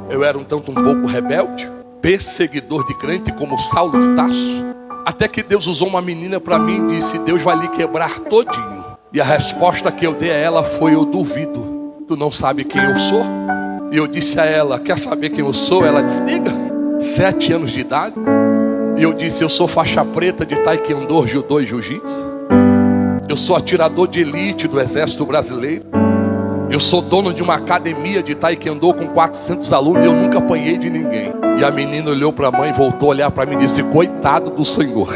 Eu era um tanto um pouco rebelde, perseguidor de crente como Saulo de Tarso. Até que Deus usou uma menina para mim e disse: Deus vai lhe quebrar todinho. E a resposta que eu dei a ela foi: eu duvido. Tu não sabe quem eu sou? E eu disse a ela: quer saber quem eu sou? Ela disse: diga. 7 anos de idade. E eu disse: eu sou faixa preta de taekwondo, judô e jiu-jitsu. Eu sou atirador de elite do Exército Brasileiro. Eu sou dono de uma academia de taekwondo com 400 alunos e eu nunca apanhei de ninguém. E a menina olhou para a mãe, voltou a olhar para mim e disse: coitado do Senhor.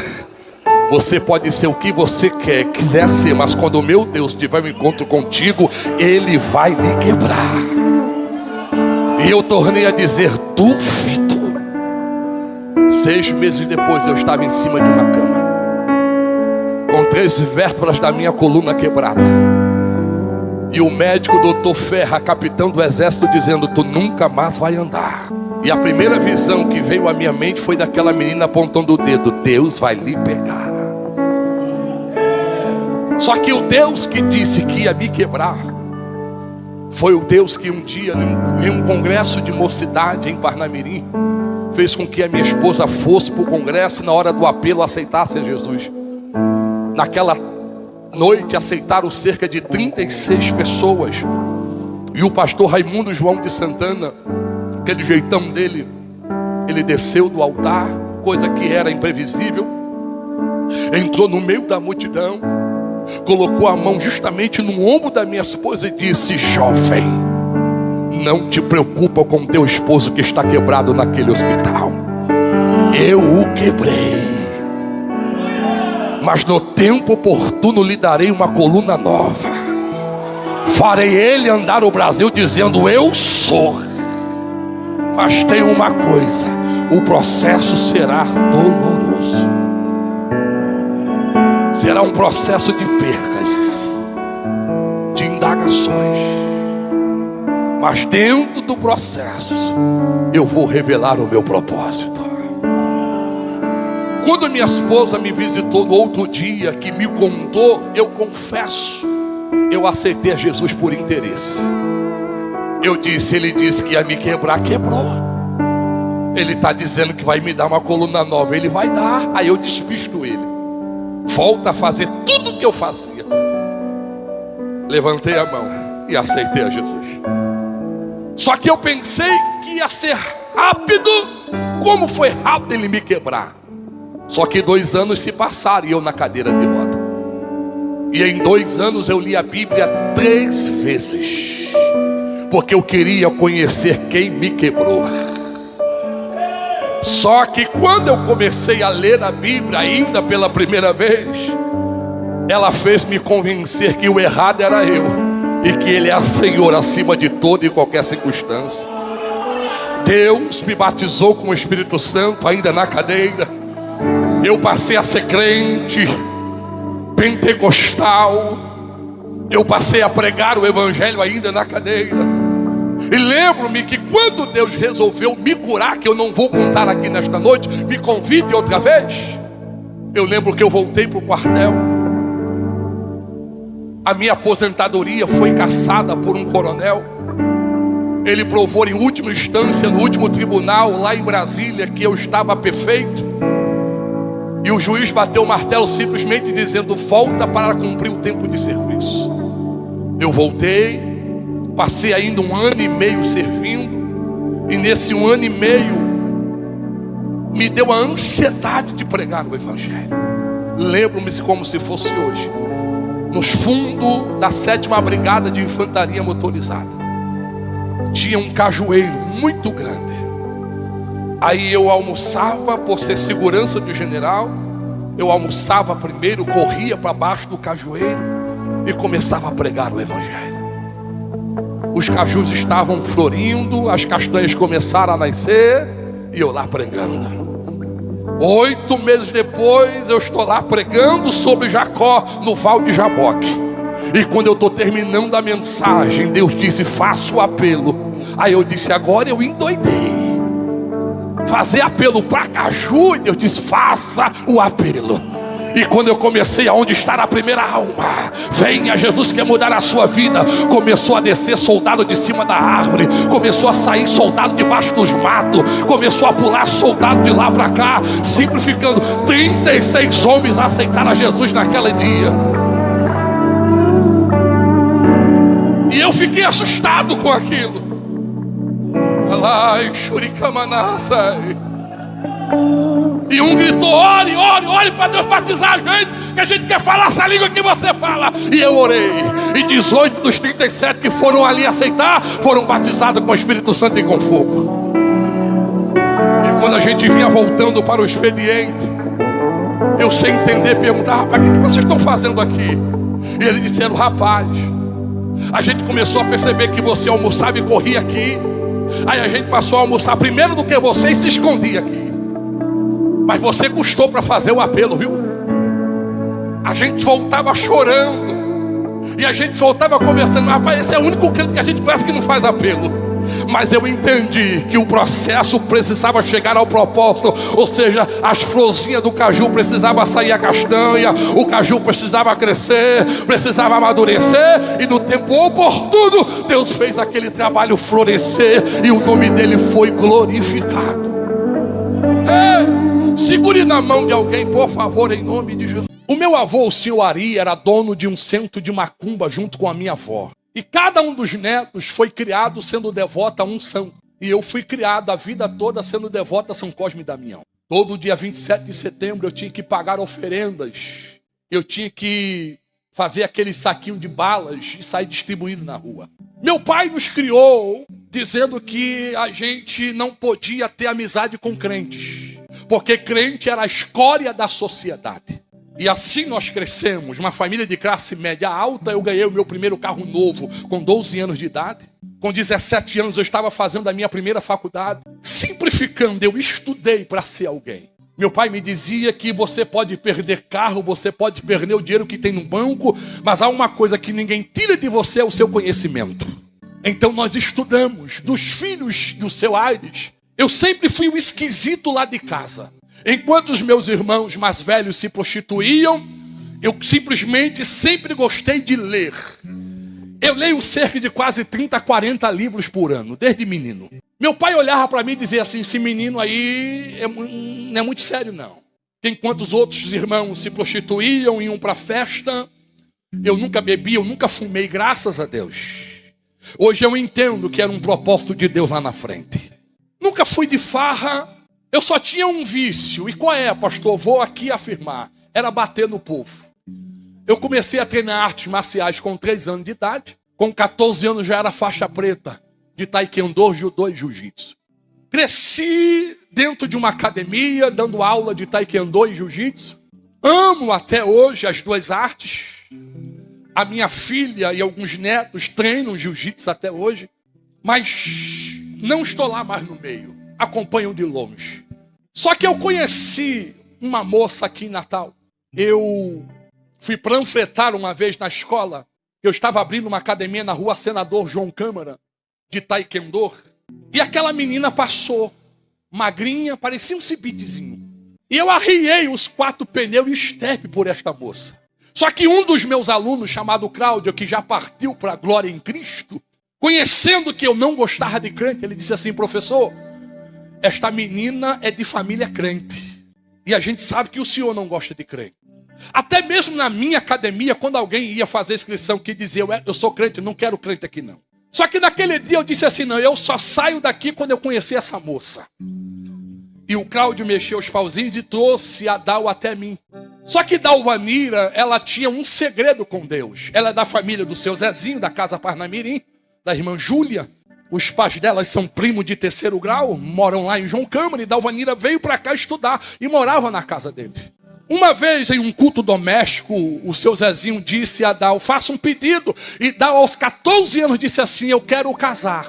Você pode ser o que você quiser ser, mas quando o meu Deus tiver um encontro contigo, Ele vai lhe quebrar. E eu tornei a dizer: duvido. 6 meses depois eu estava em cima de uma cama, com 3 vértebras da minha coluna quebrada. E o médico doutor Ferra, capitão do exército, dizendo: tu nunca mais vai andar. E a primeira visão que veio à minha mente foi daquela menina apontando o dedo: Deus vai lhe pegar. Só que o Deus que disse que ia me quebrar foi o Deus que um dia, em um congresso de mocidade em Parnamirim, fez com que a minha esposa fosse para o congresso e na hora do apelo aceitasse a Jesus. Naquela noite aceitaram cerca de 36 pessoas. E o pastor Raimundo João de Santana, aquele jeitão dele, ele desceu do altar, coisa que era imprevisível, entrou no meio da multidão, colocou a mão justamente no ombro da minha esposa e disse: jovem, não te preocupa com teu esposo que está quebrado naquele hospital. Eu o quebrei, mas no tempo oportuno lhe darei uma coluna nova. Farei ele andar o Brasil dizendo: eu sou. Mas tem uma coisa: o processo será doloroso. Será um processo de percas, de indagações. Mas dentro do processo eu vou revelar o meu propósito. Quando minha esposa me visitou no outro dia, que me contou, eu confesso, eu aceitei a Jesus por interesse. Eu disse: ele disse que ia me quebrar, quebrou. Ele está dizendo que vai me dar uma coluna nova, ele vai dar. Aí eu despisto ele, volta a fazer tudo o que eu fazia. Levantei a mão e aceitei a Jesus. Só que eu pensei que ia ser rápido, como foi rápido ele me quebrar. Só que 2 anos se passaram e eu na cadeira de roda. E em 2 anos eu li a Bíblia 3 vezes, porque eu queria conhecer quem me quebrou. Só que quando eu comecei a ler a Bíblia ainda pela primeira vez, ela fez me convencer que o errado era eu e que Ele é Senhor acima de toda e qualquer circunstância. Deus me batizou com o Espírito Santo ainda na cadeira. Eu passei a ser crente pentecostal. Eu passei a pregar o Evangelho ainda na cadeira. E lembro-me que quando Deus resolveu me curar, que eu não vou contar aqui nesta noite, me convide outra vez. Eu lembro que eu voltei para o quartel. A minha aposentadoria foi cassada por um coronel. Ele provou em última instância, no último tribunal lá em Brasília, que eu estava perfeito. E o juiz bateu o martelo simplesmente dizendo: volta para cumprir o tempo de serviço. Eu voltei, passei ainda 1 ano e meio servindo. E nesse 1 ano e meio me deu a ansiedade de pregar o Evangelho. Lembro-me como se fosse hoje, nos fundos da 7ª Brigada de Infantaria Motorizada, tinha um cajueiro muito grande. Aí eu almoçava, por ser segurança do general, eu almoçava primeiro, corria para baixo do cajueiro e começava a pregar o Evangelho. Os cajus estavam florindo, as castanhas começaram a nascer e eu lá pregando. 8 meses depois eu estou lá pregando sobre Jacó no Val de Jaboque. E quando eu estou terminando a mensagem, Deus disse: faça o apelo. Aí eu disse: agora eu endoidei. Fazer apelo para caju, e Deus disse: faça o apelo. E quando eu comecei aonde está a primeira alma, venha, Jesus quer mudar a sua vida. Começou a descer soldado de cima da árvore, começou a sair soldado debaixo dos matos, começou a pular soldado de lá para cá, simplificando. 36 homens aceitaram a Jesus naquele dia. E eu fiquei assustado com aquilo. Alai, Shurikamanasai. E um gritou: ore, ore, ore para Deus batizar a gente, que a gente quer falar essa língua que você fala. E eu orei, e 18 dos 37 que foram ali aceitar, foram batizados com o Espírito Santo e com fogo. E quando a gente vinha voltando para o expediente, eu sem entender perguntava: rapaz, o que vocês estão fazendo aqui? E eles disseram: rapaz, a gente começou a perceber que você almoçava e corria aqui. Aí a gente passou a almoçar primeiro do que você e se escondia aqui. Mas você custou para fazer o apelo, viu? A gente voltava chorando, e a gente voltava conversando: rapaz, esse é o único crente que a gente conhece que não faz apelo. Mas eu entendi que o processo precisava chegar ao propósito. Ou seja, as florzinhas do caju precisavam sair a castanha, o caju precisava crescer, precisava amadurecer. E no tempo oportuno, Deus fez aquele trabalho florescer, e o nome dele foi glorificado. Segure na mão de alguém, por favor, em nome de Jesus. O meu avô, o senhor Ari, era dono de um centro de macumba junto com a minha avó. E cada um dos netos foi criado sendo devoto a um santo. E eu fui criado a vida toda sendo devoto a São Cosme e Damião. Todo dia 27 de setembro eu tinha que pagar oferendas. Eu tinha que fazer aquele saquinho de balas e sair distribuindo na rua. Meu pai nos criou dizendo que a gente não podia ter amizade com crentes, porque crente era a escória da sociedade. E assim nós crescemos, uma família de classe média alta. Eu ganhei o meu primeiro carro novo com 12 anos de idade. Com 17 anos eu estava fazendo a minha primeira faculdade. Simplificando, eu estudei para ser alguém. Meu pai me dizia que você pode perder carro, você pode perder o dinheiro que tem no banco, mas há uma coisa que ninguém tira de você, é o seu conhecimento. Então nós estudamos. Dos filhos do seu Aires, eu sempre fui um esquisito lá de casa. Enquanto os meus irmãos mais velhos se prostituíam, eu simplesmente sempre gostei de ler. Eu leio cerca de quase 30, 40 livros por ano, desde menino. Meu pai olhava para mim e dizia assim: esse menino aí não é muito sério não. Enquanto os outros irmãos se prostituíam, iam para festa, eu nunca bebi, eu nunca fumei, graças a Deus. Hoje eu entendo que era um propósito de Deus lá na frente. Nunca fui de farra. Eu só tinha um vício. E qual é, pastor? Vou aqui afirmar. Era bater no povo. Eu comecei a treinar artes marciais com 3 anos de idade. Com 14 anos já era faixa preta de taekwondo, judô e jiu-jitsu. Cresci dentro de uma academia, dando aula de taekwondo e jiu-jitsu. Amo até hoje as duas artes. A minha filha e alguns netos treinam jiu-jitsu até hoje. Mas não estou lá mais no meio. Acompanho de longe. Só que eu conheci uma moça aqui em Natal. Eu fui panfletar uma vez na escola. Eu estava abrindo uma academia na rua Senador João Câmara, de taekwondo. E aquela menina passou, magrinha, parecia um cibitezinho. E eu arriei os 4 pneus e estepe por esta moça. Só que um dos meus alunos, chamado Cláudio, que já partiu para a glória em Cristo, conhecendo que eu não gostava de crente, ele disse assim: professor, esta menina é de família crente. E a gente sabe que o senhor não gosta de crente. Até mesmo na minha academia, quando alguém ia fazer inscrição que dizia: eu sou crente, não quero crente aqui não. Só que naquele dia eu disse assim: não, eu só saio daqui quando eu conhecer essa moça. E o Cláudio mexeu os pauzinhos e trouxe a Dal até mim. Só que Dalvanira, ela tinha um segredo com Deus. Ela é da família do seu Zezinho, da casa Parnamirim, da irmã Júlia. Os pais delas são primos de 3º grau, moram lá em João Câmara, e Dalvanira veio para cá estudar e morava na casa dele. Uma vez, em um culto doméstico, o seu Zezinho disse a Dal: faça um pedido. E Dal, aos 14 anos, disse assim: eu quero casar.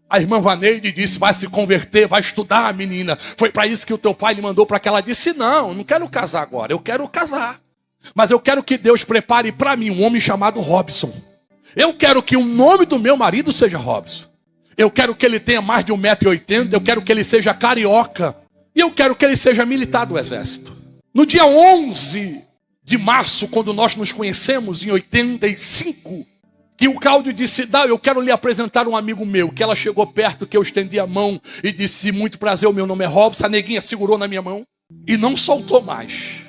A irmã Vaneide disse: vai se converter, vai estudar, menina. Foi para isso que o teu pai lhe mandou para cá. Ela disse: não, não quero casar agora, eu quero casar. Mas eu quero que Deus prepare para mim um homem chamado Robson. Eu quero que o nome do meu marido seja Robson. Eu quero que ele tenha mais de 1,80 m, eu quero que ele seja carioca. E eu quero que ele seja militar do exército. No dia 11 de março, quando nós nos conhecemos, em 85, que o Cláudio disse, eu quero lhe apresentar um amigo meu, que ela chegou perto, que eu estendi a mão e disse, muito prazer, o meu nome é Robson. A neguinha segurou na minha mão e não soltou mais.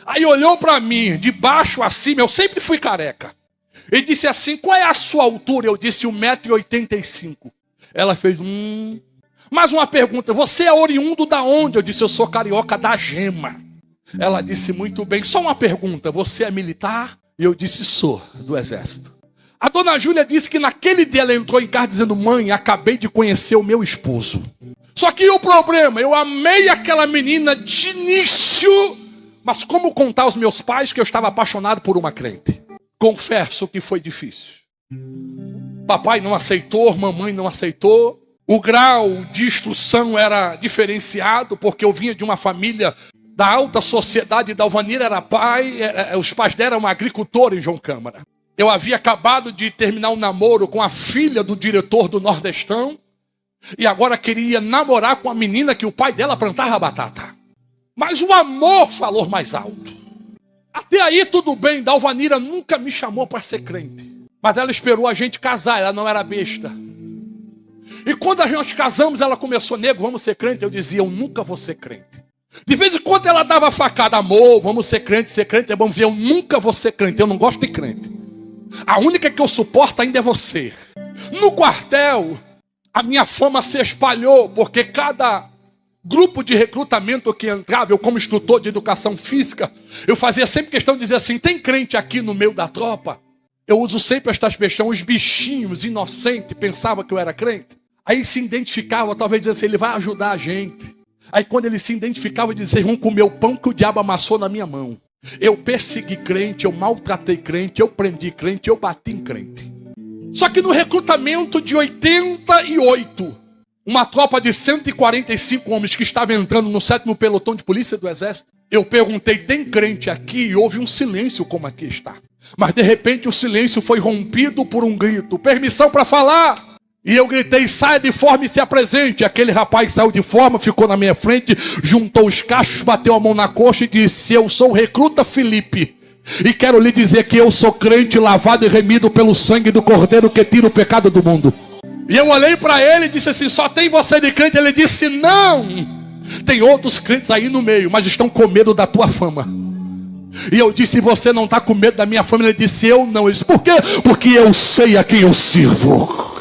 Aí olhou para mim, de baixo a cima, eu sempre fui careca. Ele disse assim, qual é a sua altura? Eu disse 1,85 m. Ela fez, Mais uma pergunta, você é oriundo da onde? Eu disse, eu sou carioca da Gema. Ela disse, muito bem, só uma pergunta, você é militar? E eu disse, sou, do exército. A dona Júlia disse que naquele dia ela entrou em casa dizendo, mãe, acabei de conhecer o meu esposo. Só que o problema, eu amei aquela menina de início, mas como contar aos meus pais que eu estava apaixonado por uma crente? Confesso que foi difícil. Papai não aceitou, mamãe não aceitou. O grau de instrução era diferenciado, porque eu vinha de uma família da alta sociedade. Dalvanira era pai, os pais dela eram agricultores em João Câmara. Eu havia acabado de terminar um namoro com a filha do diretor do Nordestão, e agora queria namorar com a menina que o pai dela plantava batata. Mas o amor falou mais alto. Até aí tudo bem, Dalvanira nunca me chamou para ser crente. Mas ela esperou a gente casar, ela não era besta. E quando nós casamos, ela começou, nego, vamos ser crente. Eu dizia, eu nunca vou ser crente. De vez em quando ela dava facada, amor, vamos ser crente é bom ver, eu nunca vou ser crente, eu não gosto de crente. A única que eu suporto ainda é você. No quartel, a minha fama se espalhou, porque cada grupo de recrutamento que entrava, eu como instrutor de educação física, eu fazia sempre questão de dizer assim, tem crente aqui no meio da tropa? Eu uso sempre esta expressão, os bichinhos inocentes pensavam que eu era crente. Aí se identificava, talvez dizendo assim, ele vai ajudar a gente. Aí quando ele se identificava, dizia, vocês vão comer o pão que o diabo amassou na minha mão. Eu persegui crente, eu maltratei crente, eu prendi crente, eu bati em crente. Só que no recrutamento de 88, uma tropa de 145 homens que estava entrando no 7º pelotão de polícia do exército, eu perguntei, tem crente aqui? E houve um silêncio como aqui está. Mas de repente o silêncio foi rompido por um grito, permissão para falar. E eu gritei, saia de forma e se apresente. Aquele rapaz saiu de forma, ficou na minha frente, juntou os cachos, bateu a mão na coxa e disse, eu sou o recruta Felipe. E quero lhe dizer que eu sou crente, lavado e remido pelo sangue do Cordeiro que tira o pecado do mundo. E eu olhei para ele e disse assim, só tem você de crente? Ele disse, não, tem outros crentes aí no meio, mas estão com medo da tua fama. E eu disse, você não está com medo da minha fama? Ele disse, eu não. Ele disse, por quê? Porque eu sei a quem eu sirvo.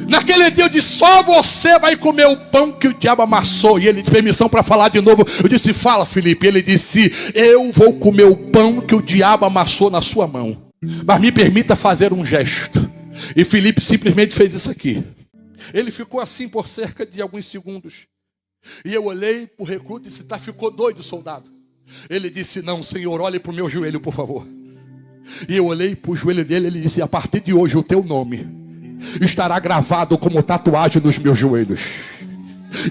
Naquele dia eu disse, só você vai comer o pão que o diabo amassou. E ele disse, permissão para falar de novo. Eu disse, fala Felipe. Ele disse, eu vou comer o pão que o diabo amassou na sua mão. Mas me permita fazer um gesto. E Felipe simplesmente fez isso aqui. Ele ficou assim por cerca de alguns segundos. E eu olhei para o recruta e disse, ficou doido, soldado? Ele disse, não, senhor, olhe para o meu joelho, por favor. E eu olhei para o joelho dele, ele disse, a partir de hoje o teu nome estará gravado como tatuagem nos meus joelhos.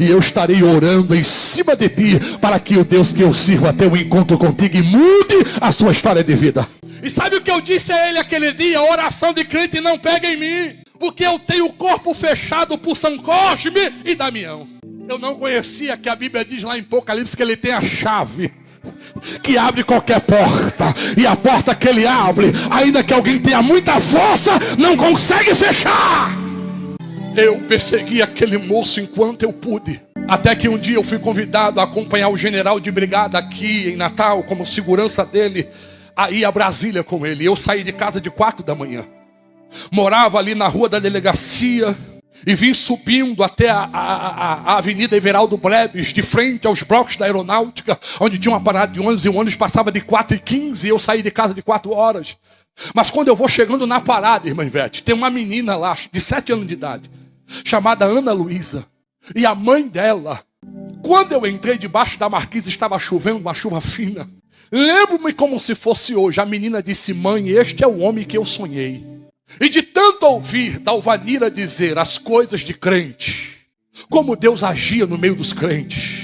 E eu estarei orando em cima de ti, para que o Deus que eu sirvo tenha um encontro contigo e mude a sua história de vida. E sabe o que eu disse a ele aquele dia? Oração de crente não pega em mim, porque eu tenho o corpo fechado por São Cosme e Damião. Eu não conhecia que a Bíblia diz lá em Apocalipse que ele tem a chave que abre qualquer porta, e a porta que ele abre, ainda que alguém tenha muita força, não consegue fechar. Eu persegui aquele moço enquanto eu pude, até que um dia eu fui convidado a acompanhar o general de brigada aqui em Natal, como segurança dele, a ir a Brasília com ele. Eu saí de casa de 4 da manhã, morava ali na rua da delegacia, e vim subindo até a Avenida Everaldo Breves, de frente aos blocos da aeronáutica, onde tinha uma parada de ônibus, e o ônibus passava de 4h15, e eu saí de casa de 4 horas. Mas quando eu vou chegando na parada, irmã Ivete, tem uma menina lá, de 7 anos de idade, chamada Ana Luísa, e a mãe dela, quando eu entrei debaixo da marquise, estava chovendo, uma chuva fina. Lembro-me como se fosse hoje, a menina disse, mãe, este é o homem que eu sonhei. E de tanto ouvir Dalvanira dizer as coisas de crente, como Deus agia no meio dos crentes,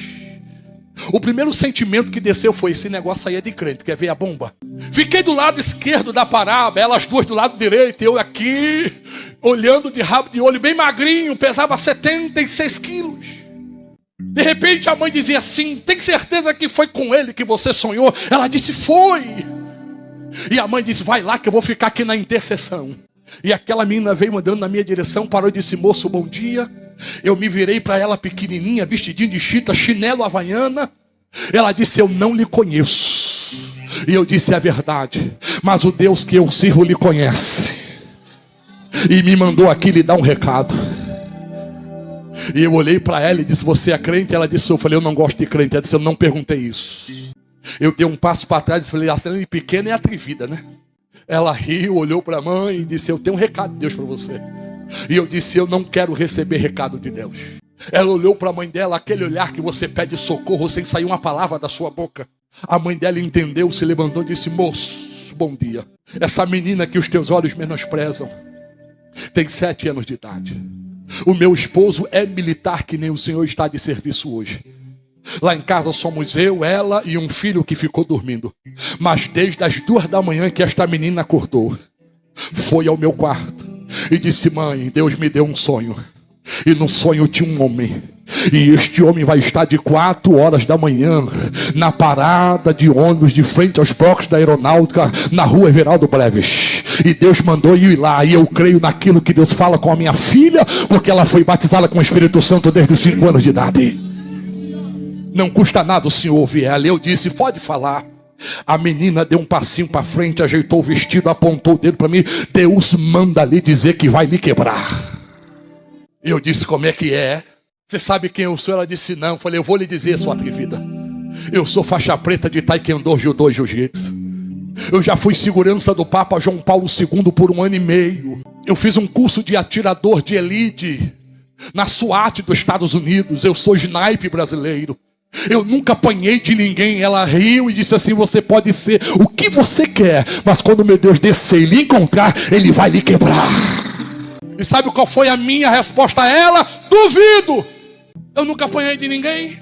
o primeiro sentimento que desceu foi, esse negócio aí é de crente, quer ver a bomba? Fiquei do lado esquerdo da parada, elas duas do lado direito, eu aqui, olhando de rabo de olho, bem magrinho, pesava 76 quilos. De repente a mãe dizia assim: tem certeza que foi com ele que você sonhou? Ela disse: foi. E a mãe disse: vai lá que eu vou ficar aqui na intercessão. E aquela menina veio andando na minha direção, parou e disse: moço, bom dia. Eu me virei para ela pequenininha, vestidinho de chita, chinelo havaiana. Ela disse: eu não lhe conheço. E eu disse: é verdade, mas o Deus que eu sirvo lhe conhece e me mandou aqui lhe dar um recado. E eu olhei para ela e disse: você é crente? Ela disse: eu falei: eu não gosto de crente. Ela disse: eu não perguntei isso. Eu dei um passo para trás e falei: a cena pequena é atrevida, né? Ela riu, olhou para a mãe e disse: eu tenho um recado de Deus para você. E eu disse: eu não quero receber recado de Deus. Ela olhou para a mãe dela, aquele olhar que você pede socorro sem sair uma palavra da sua boca. A mãe dela entendeu, se levantou e disse: moço, bom dia. Essa menina que os teus olhos menosprezam tem 7 anos de idade. O meu esposo é militar, que nem o senhor está de serviço hoje. Lá em casa somos eu, ela e um filho que ficou dormindo. Mas desde as 2 da manhã que esta menina acordou, foi ao meu quarto e disse: mãe, Deus me deu um sonho. E no sonho tinha um homem. E este homem vai estar de 4 horas da manhã na parada de ônibus de frente aos blocos da aeronáutica, na rua Everaldo Breves. E Deus mandou eu ir lá. E eu creio naquilo que Deus fala com a minha filha, porque ela foi batizada com o Espírito Santo desde os 5 anos de idade. Não custa nada o senhor ouvir ela. Eu disse: pode falar. A menina deu um passinho para frente, ajeitou o vestido, apontou o dedo para mim: Deus manda lhe dizer que vai lhe quebrar. Eu disse: como é que é? Você sabe quem eu sou? Ela disse: não. Eu falei: eu vou lhe dizer, sua atrevida. Eu sou faixa preta de taekwondo, judô e jiu-jitsu. Eu já fui segurança do Papa João Paulo II por 1 ano e meio. Eu fiz um curso de atirador de elite na SWAT dos Estados Unidos. Eu sou sniper brasileiro. Eu nunca apanhei de ninguém. Ela riu e disse assim: você pode ser o que você quer, mas quando meu Deus descer e lhe encontrar, Ele vai lhe quebrar. E sabe qual foi a minha resposta a ela? Duvido. Eu nunca apanhei de ninguém.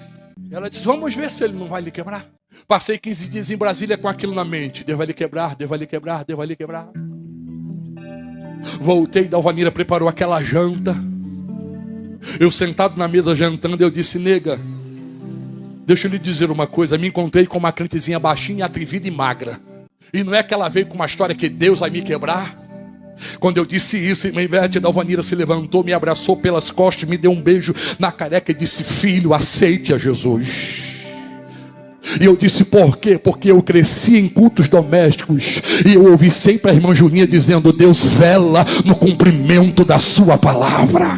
Ela disse: vamos ver se Ele não vai lhe quebrar. Passei 15 dias em Brasília com aquilo na mente: Deus vai lhe quebrar, Deus vai lhe quebrar, Deus vai lhe quebrar. Voltei, Dalvanira preparou aquela janta. Eu sentado na mesa jantando, eu disse: nega, deixa eu lhe dizer uma coisa. Me encontrei com uma crentezinha baixinha, atrevida e magra. E não é que ela veio com uma história que Deus vai me quebrar. Quando eu disse isso, irmã Ivete, Dalvanira se levantou, me abraçou pelas costas, me deu um beijo na careca e disse: filho, aceite a Jesus. E eu disse: por quê? Porque eu cresci em cultos domésticos e eu ouvi sempre a irmã Julinha dizendo: Deus vela no cumprimento da sua palavra.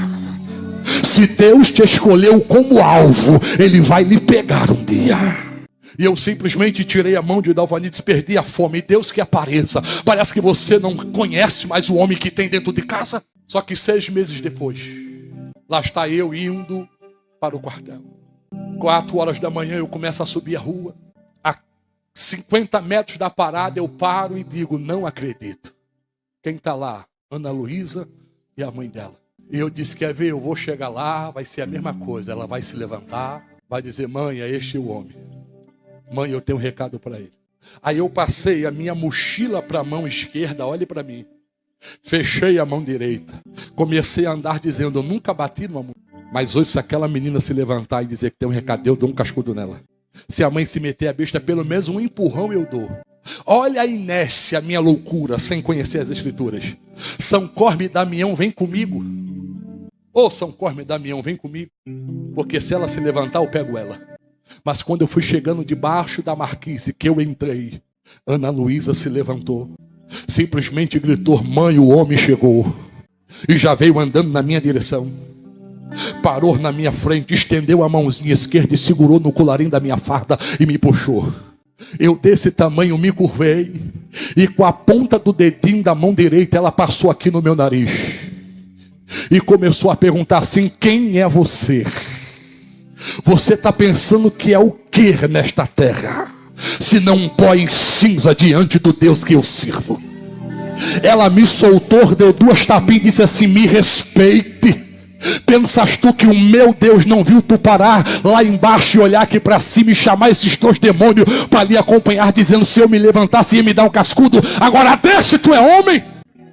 Se Deus te escolheu como alvo, Ele vai lhe pegar um dia. E eu simplesmente tirei a mão de Dalvanira e disse: perdi a fome. E Deus que apareça. Parece que você não conhece mais o homem que tem dentro de casa. Só que 6 meses depois, lá está eu indo para o quartel. 4 horas da manhã eu começo a subir a rua. A 50 metros da parada eu paro e digo: não acredito. Quem está lá? Ana Luísa e a mãe dela. E eu disse: quer ver? Eu vou chegar lá, vai ser a mesma coisa. Ela vai se levantar, vai dizer: mãe, é este o homem. Mãe, eu tenho um recado para ele. Aí eu passei a minha mochila para a mão esquerda, olhe para mim. Fechei a mão direita. Comecei a andar dizendo: eu nunca bati numa mulher. Mas hoje, se aquela menina se levantar e dizer que tem um recado, eu dou um cascudo nela. Se a mãe se meter a besta, pelo menos um empurrão eu dou. Olha a inércia, a minha loucura, sem conhecer as escrituras. São Cosme e Damião, vem comigo. Ô São Cosme e Damião, vem comigo. Porque se ela se levantar, eu pego ela. Mas quando eu fui chegando debaixo da marquise que eu entrei, Ana Luísa se levantou. Simplesmente gritou: mãe, o homem chegou. E já veio andando na minha direção. Parou na minha frente, estendeu a mãozinha esquerda e segurou no colarinho da minha farda e me puxou. Eu desse tamanho me curvei e com a ponta do dedinho da mão direita ela passou aqui no meu nariz e começou a perguntar assim: quem é você? Você está pensando que é o que nesta terra, se não um pó em cinza diante do Deus que eu sirvo? Ela me soltou, deu 2 tapinhas e disse assim: me respeite. Pensas tu que o meu Deus não viu tu parar lá embaixo e olhar aqui para cima e chamar esses 2 demônios para lhe acompanhar, dizendo: se eu me levantasse ia me dar um cascudo, agora desce, tu é homem?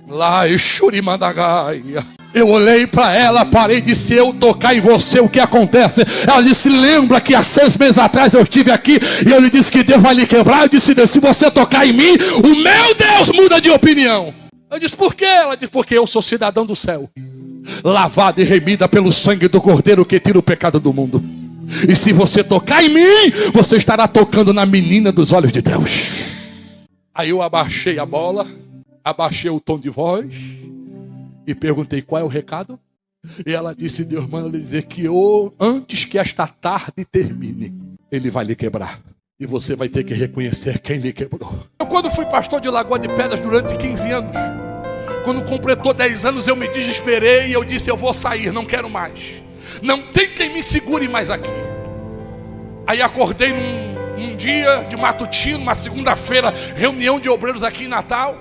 Lá, Exurimandagaia. Eu olhei para ela, parei e disse: eu tocar em você, o que acontece? Ela disse: lembra que há 6 meses atrás eu estive aqui e eu lhe disse que Deus vai lhe quebrar? Eu disse: Deus, se você tocar em mim, o meu Deus muda de opinião. Eu disse: por quê? Ela disse: porque eu sou cidadão do céu, lavada e remida pelo sangue do Cordeiro que tira o pecado do mundo. E se você tocar em mim, você estará tocando na menina dos olhos de Deus. Aí eu abaixei a bola, abaixei o tom de voz e perguntei: qual é o recado? E ela disse: Deus manda lhe dizer que antes que esta tarde termine, Ele vai lhe quebrar. E você vai ter que reconhecer quem lhe quebrou. Eu, quando fui pastor de Lagoa de Pedras durante 15 anos, quando completou 10 anos, eu me desesperei e eu disse: eu vou sair, não quero mais. Não tem quem me segure mais aqui. Aí acordei num dia de matutino, uma segunda-feira, reunião de obreiros aqui em Natal.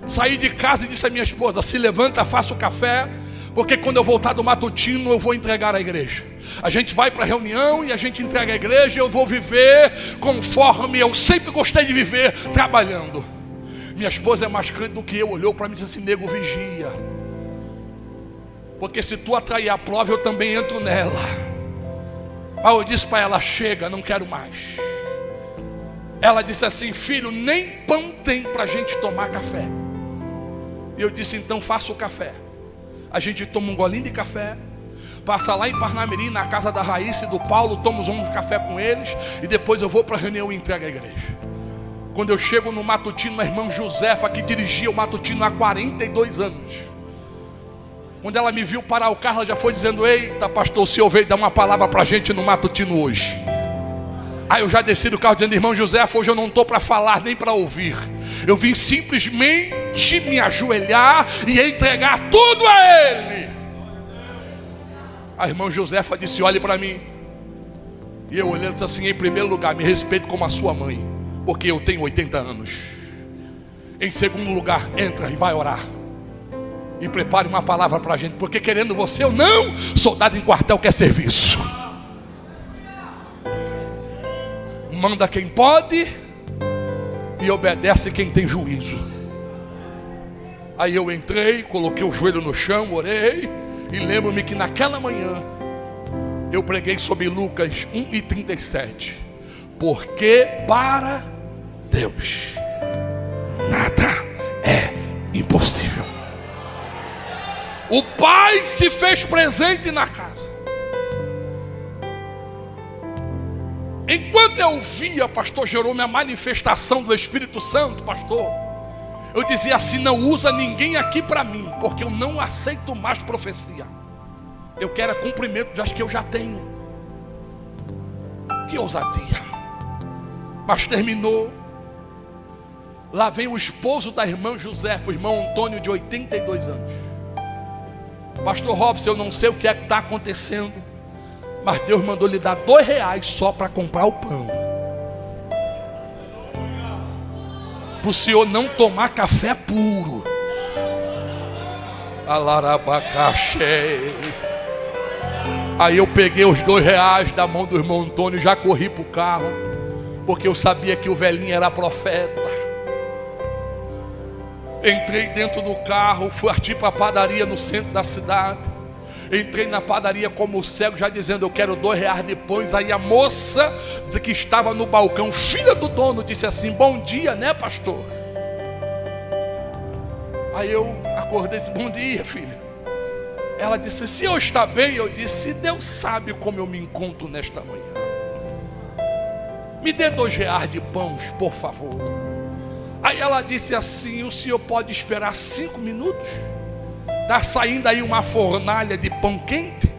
Saí de casa e disse à minha esposa: se levanta, faça o café, porque quando eu voltar do matutino eu vou entregar a igreja. A gente vai para a reunião e a gente entrega a igreja. Eu vou viver conforme eu sempre gostei de viver, trabalhando. Minha esposa é mais crente do que eu, olhou para mim e disse assim: nego, vigia, porque se tu atrair a prova, eu também entro nela. Aí eu disse para ela: chega, não quero mais. Ela disse assim: filho, nem pão tem para a gente tomar café. E eu disse: então faça o café. A gente toma um golinho de café, passa lá em Parnamirim, na casa da Raíssa e do Paulo, tomamos um café com eles, e depois eu vou para a reunião e entrego a igreja. Quando eu chego no matutino, minha irmã Josefa, que dirigia o matutino há 42 anos, quando ela me viu parar o carro, ela já foi dizendo: eita pastor, o senhor veio dar uma palavra para a gente no matutino hoje. Aí eu já desci do carro dizendo: irmão Josefa, hoje eu não estou para falar nem para ouvir. Eu vim simplesmente me ajoelhar e entregar tudo a Ele. A irmã Josefa disse: olhe para mim. E eu olhei e disse assim: em primeiro lugar, me respeite como a sua mãe, porque eu tenho 80 anos. Em segundo lugar, entra e vai orar. E prepare uma palavra para a gente, porque querendo você ou não, soldado em quartel quer serviço. Manda quem pode e obedece quem tem juízo. Aí eu entrei, coloquei o joelho no chão, orei. E lembro-me que naquela manhã eu preguei sobre Lucas 1:37. Porque para Deus nada é impossível. O Pai se fez presente na casa. Enquanto eu via, pastor Jerônimo, a manifestação do Espírito Santo, pastor, eu dizia assim: não usa ninguém aqui para mim, porque eu não aceito mais profecia. Eu quero cumprimento das que eu já tenho. Que ousadia. Mas terminou. Lá vem o esposo da irmã Josefa, o irmão Antônio, de 82 anos. Pastor Robson, eu não sei o que é que está acontecendo, mas Deus mandou lhe dar R$2 só para comprar o pão, para o senhor não tomar café puro. Alarabacaxé. Aí eu peguei os R$2 da mão do irmão Antônio e já corri para o carro, porque eu sabia que o velhinho era profeta. Entrei dentro do carro, fui para a padaria no centro da cidade. Entrei na padaria como cego, já dizendo: eu quero R$2 de pães. Aí a moça que estava no balcão, filha do dono, disse assim: bom dia, né pastor? Aí eu acordei e disse: bom dia, filha. Ela disse: o senhor está bem? Eu disse: Deus sabe como eu me encontro nesta manhã. Me dê R$2 de pães, por favor. Aí ela disse assim: o senhor pode esperar 5 minutos? Está saindo aí uma fornalha de pão quente,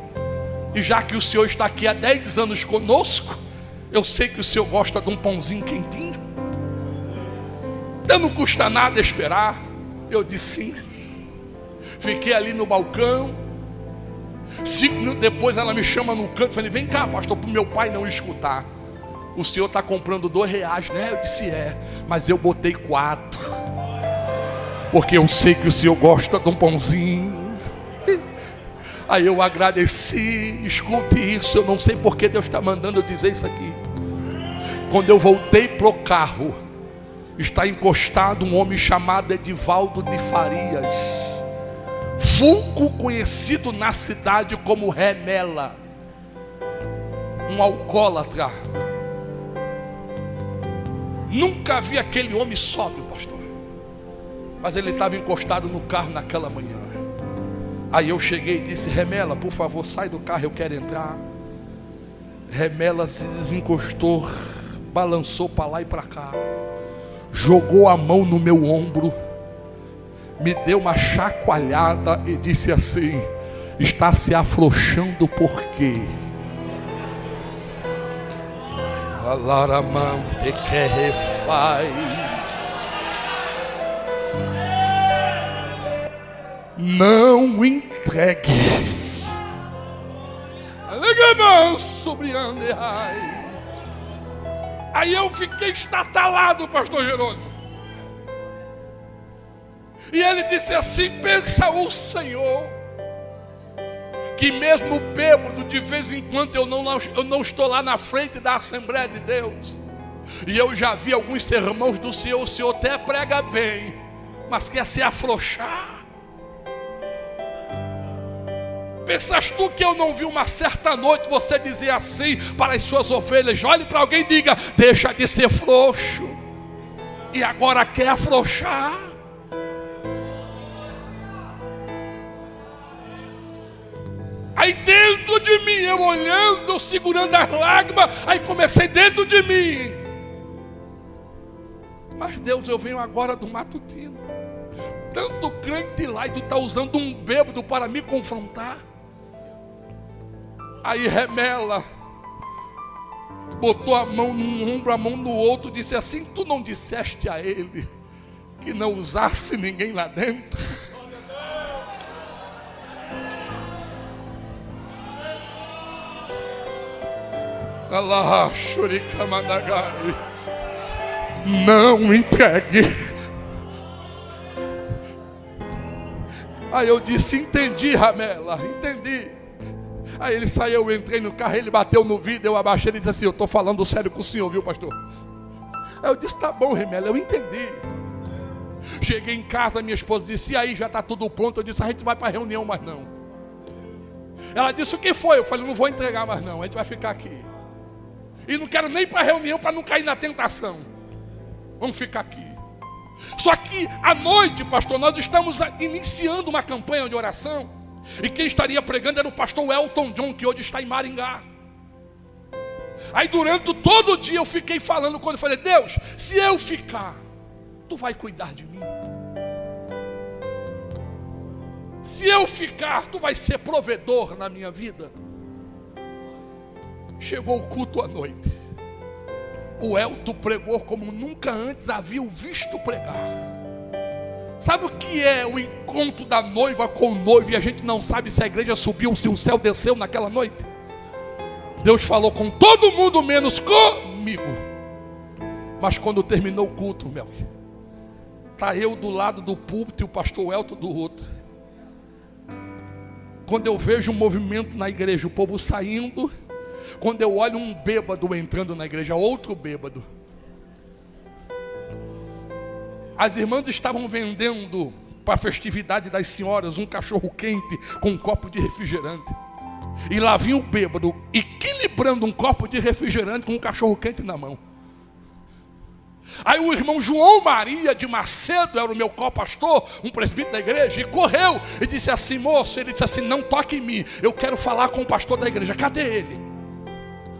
e já que o senhor está aqui há 10 anos conosco, eu sei que o senhor gosta de um pãozinho quentinho. Então não custa nada esperar. Eu disse sim. Fiquei ali no balcão. 5 minutos depois ela me chama no canto e falei: vem cá pastor, para o meu pai não escutar. O senhor está comprando R$2, né? Eu disse: é, mas eu botei 4, porque eu sei que o senhor gosta de um pãozinho. Aí eu agradeci. Escute isso, eu não sei porque Deus está mandando eu dizer isso aqui. Quando eu voltei para o carro, está encostado um homem chamado Edivaldo de Farias. vulgo conhecido na cidade como Remela, um alcoólatra. Nunca vi aquele homem sóbrio, pastor, mas ele estava encostado no carro naquela manhã. Aí eu cheguei e disse: Remela, por favor, sai do carro, eu quero entrar. Remela se desencostou, balançou para lá e para cá, jogou a mão no meu ombro, me deu uma chacoalhada e disse assim: está se afrouxando por quê? Alaramão de que refai. Não entregue. Aí eu fiquei estatalado, pastor Jerônimo. E ele disse assim: pensa o Senhor, que mesmo bêbado, de vez em quando eu não estou lá na frente da Assembleia de Deus. E eu já vi alguns sermões do Senhor, o Senhor até prega bem, mas quer se afrouxar. Pensas tu que eu não vi uma certa noite você dizer assim para as suas ovelhas? Olhe para alguém e diga: deixa de ser frouxo. E agora quer afrouxar. Aí dentro de mim, eu olhando, eu segurando as lágrimas, aí comecei dentro de mim: mas Deus, eu venho agora do matutino, tanto crente lá, e tu está usando um bêbado para me confrontar. Aí Remela botou a mão num ombro, a mão no outro, disse assim: tu não disseste a ele que não usasse ninguém lá dentro? Allah, Shurikamanagari. Não entregue. Aí eu disse: entendi, Remela, entendi. Aí ele saiu, eu entrei no carro, ele bateu no vidro, eu abaixei, ele disse assim: eu estou falando sério com o senhor, viu, pastor? Aí eu disse: tá bom, Remela, eu entendi. Cheguei em casa, minha esposa disse: e aí, já está tudo pronto? Eu disse: a gente vai para a reunião, mas não. Ela disse: o que foi? Eu falei: não vou entregar mais não, a gente vai ficar aqui. E não quero nem para a reunião para não cair na tentação. Vamos ficar aqui. Só que à noite, pastor, nós estamos iniciando uma campanha de oração. E quem estaria pregando era o pastor Elton John, que hoje está em Maringá. Aí durante todo o dia eu fiquei falando com ele. Falei: Deus, se eu ficar, tu vai cuidar de mim. Se eu ficar, tu vai ser provedor na minha vida. Chegou o culto à noite. O Elton pregou como nunca antes havia o visto pregar. Sabe o que é o encontro da noiva com o noivo? E a gente não sabe se a igreja subiu, se o céu desceu naquela noite. Deus falou com todo mundo menos comigo. Mas quando terminou o culto, meu, tá eu do lado do púlpito e o pastor Elton do outro. Quando eu vejo um movimento na igreja, o povo saindo. Quando eu olho um bêbado entrando na igreja, outro bêbado. As irmãs estavam vendendo para a festividade das senhoras um cachorro quente com um copo de refrigerante. E lá vinha o bêbado equilibrando um copo de refrigerante com um cachorro quente na mão. Aí o irmão João Maria de Macedo, era o meu co-pastor, um presbítero da igreja, e correu e disse assim: moço, ele disse assim: não toque em mim, eu quero falar com o pastor da igreja, cadê ele?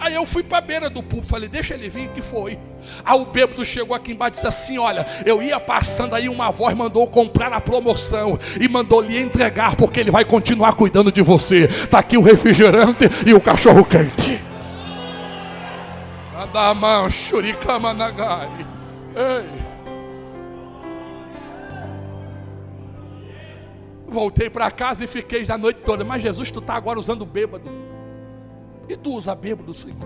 Aí eu fui para a beira do púlpito, falei: deixa ele vir, que foi? Aí o bêbado chegou aqui embaixo e disse assim: olha, eu ia passando aí, uma voz mandou comprar a promoção e mandou lhe entregar, porque ele vai continuar cuidando de você. Está aqui o refrigerante e o cachorro quente. Adaman Shurikamanagari. Ei. Voltei para casa e fiquei a noite toda: mas Jesus, tu está agora usando bêbado. E tu usa bêbado, Senhor?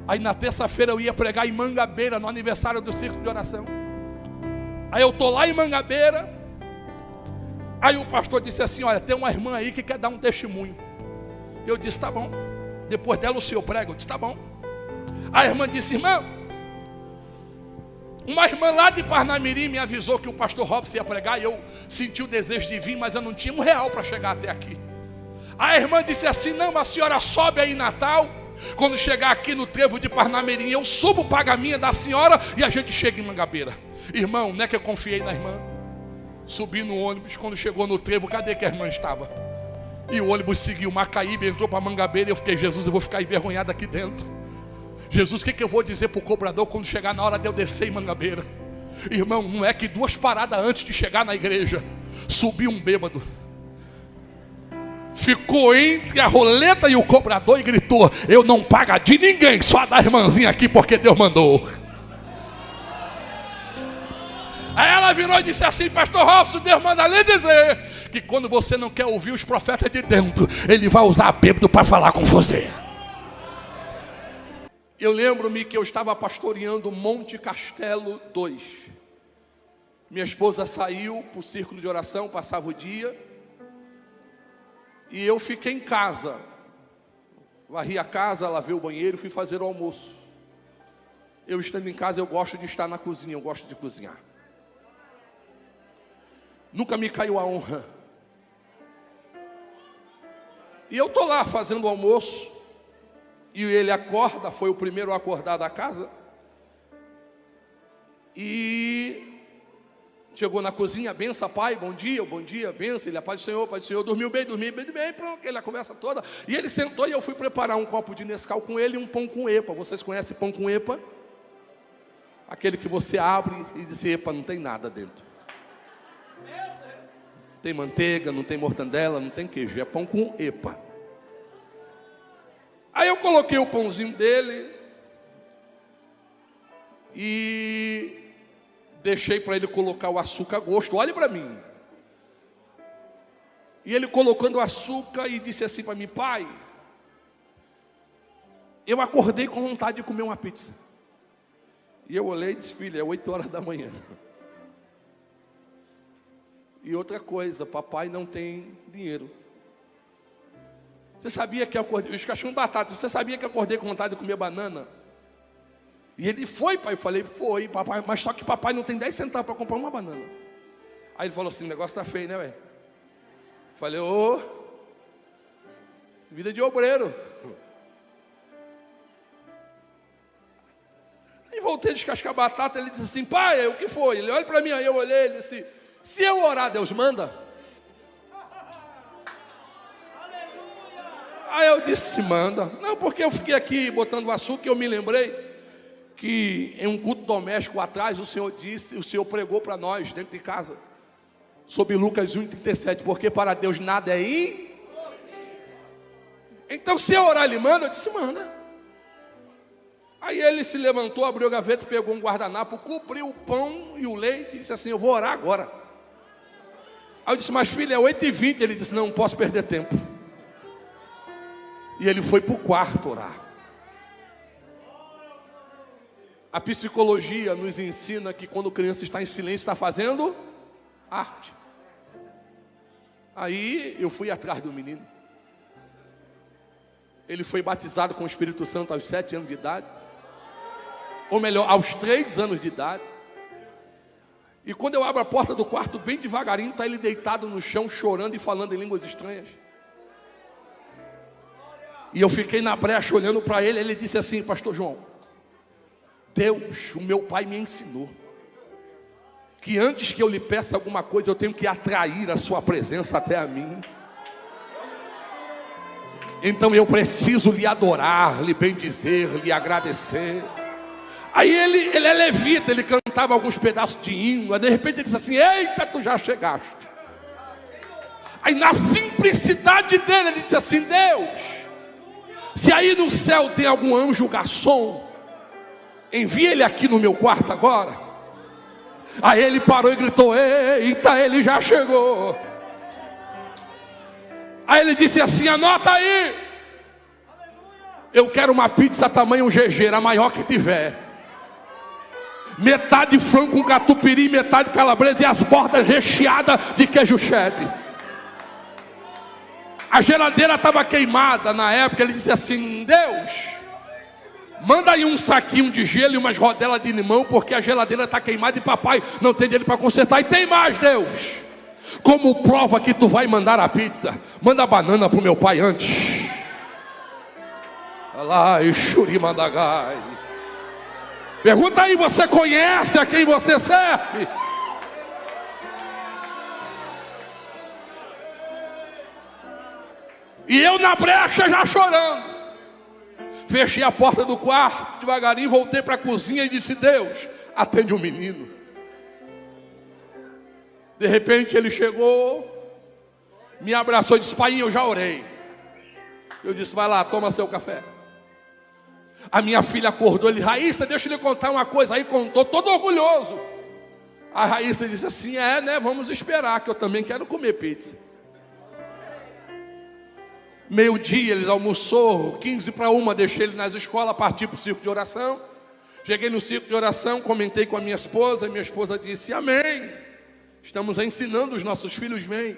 Aí na terça-feira eu ia pregar em Mangabeira, no aniversário do círculo de oração. Aí eu estou lá em Mangabeira. Aí o pastor disse assim: olha, tem uma irmã aí que quer dar um testemunho. Eu disse: tá bom. Depois dela o senhor prega. Eu disse: tá bom. A irmã disse: irmão, Uma irmã lá de Parnamirim me avisou que o pastor Robson ia pregar, e eu senti o desejo de vir, mas eu não tinha R$1 para chegar até aqui. A irmã disse assim: não, a senhora sobe aí em Natal, quando chegar aqui no trevo de Parnamirim, eu subo o pagaminha da senhora e a gente chega em Mangabeira. Irmão, não é que eu confiei na irmã. Subi no ônibus, quando chegou no trevo, cadê que a irmã estava? E o ônibus seguiu Macaíba, entrou para Mangabeira, e eu fiquei: Jesus, eu vou ficar envergonhado aqui dentro. Jesus, o que eu vou dizer para o cobrador quando chegar na hora de eu descer em Mangabeira? Irmão, não é que 2 paradas antes de chegar na igreja, subiu um bêbado, ficou entre a roleta e o cobrador e gritou: eu não pago de ninguém, só da irmãzinha aqui, porque Deus mandou. Aí ela virou e disse assim: pastor Robson, Deus manda lhe dizer que quando você não quer ouvir os profetas de dentro, ele vai usar bêbado para falar com você. Eu lembro-me que eu estava pastoreando Monte Castelo 2. Minha esposa saiu para o círculo de oração, passava o dia, e eu fiquei em casa. Varri a casa, lavei o banheiro, fui fazer o almoço. Eu estando em casa, eu gosto de estar na cozinha, eu gosto de cozinhar. Nunca me caiu a honra. E eu estou lá fazendo o almoço, e ele acorda, foi o primeiro a acordar da casa, e chegou na cozinha: benção, pai, bom dia, benção. Ele: a paz do Senhor, dormiu bem, pronto, aquela conversa toda. E ele sentou e eu fui preparar um copo de Nescau com ele e um pão com epa. Vocês conhecem pão com epa? Aquele que você abre e diz: epa, não tem nada dentro. Não tem manteiga, não tem mortandela, não tem queijo, é pão com epa. Aí eu coloquei o pãozinho dele e deixei para ele colocar o açúcar a gosto. Olhe para mim. E ele colocando o açúcar e disse assim para mim: pai, eu acordei com vontade de comer uma pizza. E eu olhei e disse: filho, é 8 horas da manhã. E outra coisa, papai não tem dinheiro. Você sabia que eu acordei, os cachorros batata, você sabia que eu acordei com vontade de comer banana? E ele: foi, pai. Eu falei: foi, papai, mas só que papai não tem 10 centavos para comprar uma banana. Aí ele falou assim: o negócio tá feio, né, velho? Falei: ô, vida de obreiro. Aí voltei a descascar a batata, ele disse assim: pai, o que foi? Ele olha para mim, aí eu olhei, ele disse: se eu orar, Deus manda? Aí eu disse: manda. Não, porque eu fiquei aqui botando açúcar e eu me lembrei que em um culto doméstico atrás o Senhor pregou para nós dentro de casa sobre Lucas 1:37, porque para Deus nada é impossível. Então se eu orar ele manda? Eu disse: manda. Aí ele se levantou, abriu a gaveta, pegou um guardanapo, cobriu o pão e o leite e disse assim: eu vou orar agora. Aí eu disse: mas filho, é 8h20. Ele disse: não posso perder tempo. E ele foi para o quarto orar. A psicologia nos ensina que quando a criança está em silêncio, está fazendo arte. Aí eu fui atrás do menino. Ele foi batizado com o Espírito Santo aos 7 anos de idade. Ou melhor, aos 3 anos de idade. E quando eu abro a porta do quarto, bem devagarinho, está ele deitado no chão, chorando e falando em línguas estranhas. E eu fiquei na brecha olhando para ele. Ele disse assim: pastor João, Deus, o meu pai me ensinou que antes que eu lhe peça alguma coisa, eu tenho que atrair a sua presença até a mim. Então eu preciso lhe adorar, lhe bendizer, lhe agradecer. Aí ele é levita, ele cantava alguns pedaços de hino. De repente ele disse assim: eita, tu já chegaste. Aí na simplicidade dele, ele disse assim: Deus, se aí no céu tem algum anjo garçom, envia ele aqui no meu quarto agora. Aí ele parou e gritou: eita, ele já chegou. Aí ele disse assim: anota aí, eu quero uma pizza tamanho GG, a maior que tiver. Metade frango com catupiry, metade calabresa e as bordas recheadas de queijo cheddar. A geladeira estava queimada na época. Ele disse assim: Deus, Manda aí um saquinho de gelo e umas rodelas de limão, porque a geladeira está queimada e papai não tem dinheiro para consertar. E tem mais, Deus. Como prova que tu vai mandar a pizza, manda a banana para o meu pai antes. Olha lá, Ixurimandagai. Pergunta aí, você conhece a quem você serve? E eu na brecha já chorando. Fechei a porta do quarto, devagarinho voltei para a cozinha e disse: Deus, atende o menino. De repente ele chegou, me abraçou e disse: pai, eu já orei. Eu disse: vai lá, toma seu café. A minha filha acordou, ele: Raíssa, deixa eu lhe contar uma coisa. Aí contou, todo orgulhoso. A Raíssa disse assim: é, né, vamos esperar, que eu também quero comer pizza. Meio-dia eles almoçou, 12:45, deixei ele nas escolas, parti para o circo de oração. Cheguei no circo de oração, comentei com a minha esposa, e minha esposa disse: amém, estamos ensinando os nossos filhos bem.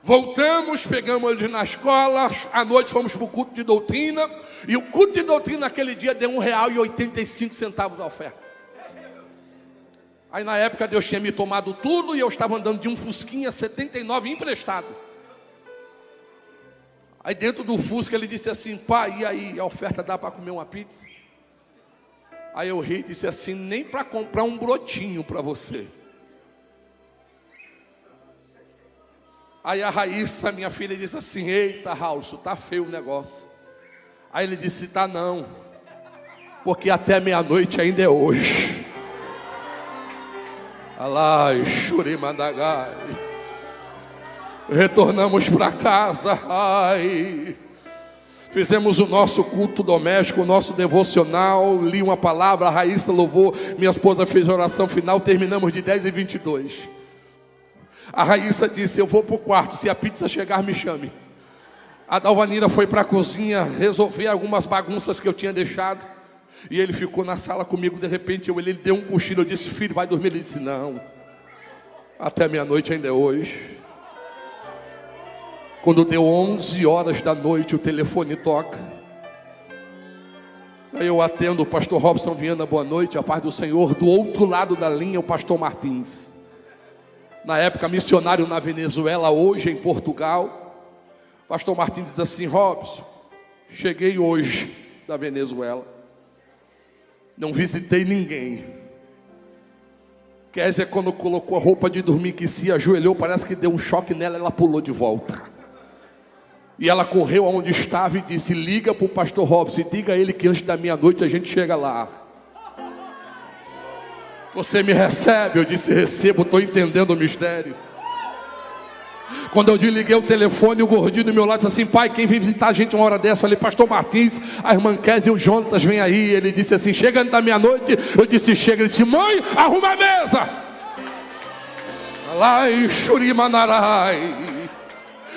Voltamos, pegamos eles na escola, à noite fomos para o culto de doutrina, e o culto de doutrina naquele dia deu R$1,85 a oferta. Aí na época Deus tinha me tomado tudo, e eu estava andando de um Fusquinha 79 emprestado. Aí dentro do Fusca ele disse assim: pai, e aí, a oferta dá para comer uma pizza? Aí eu ri e disse assim: nem para comprar um brotinho para você. Aí a Raíssa, minha filha, disse assim: eita, Raul, tá feio o negócio. Aí ele disse: tá não, porque até meia-noite ainda é hoje. Alá, Xurimandagai. Retornamos para casa, ai, fizemos o nosso culto doméstico, o nosso devocional, li uma palavra, a Raíssa louvou, minha esposa fez a oração final, terminamos de 10h22. A Raíssa disse: eu vou para o quarto, se a pizza chegar me chame. A Dalvanira foi para a cozinha resolver algumas bagunças que eu tinha deixado, e ele ficou na sala comigo. De repente ele deu um cochilo, eu disse: filho, vai dormir? Ele disse: não, até meia-noite ainda é hoje. Quando deu 11h da noite, o telefone toca. Aí eu atendo: o pastor Robson Viana, boa noite, a paz do Senhor. Do outro lado da linha, o pastor Martins, na época missionário na Venezuela, hoje em Portugal. Pastor Martins diz assim: Robson, cheguei hoje da Venezuela, não visitei ninguém. Kézia, quando colocou a roupa de dormir, que se ajoelhou, parece que deu um choque nela, ela pulou de volta. E ela correu aonde estava e disse: liga para o pastor Robson e diga a ele que antes da meia-noite a gente chega lá. Você me recebe? Eu disse: recebo, estou entendendo o mistério. Quando eu desliguei o telefone, o gordinho do meu lado disse assim: pai, quem vem visitar a gente uma hora dessa? Eu falei: pastor Martins, a irmã Kézia e o Jonatas vem aí. Ele disse assim: chega antes da meia-noite. Eu disse: chega. Ele disse: mãe, arruma a mesa. Lá em Xurimandagai.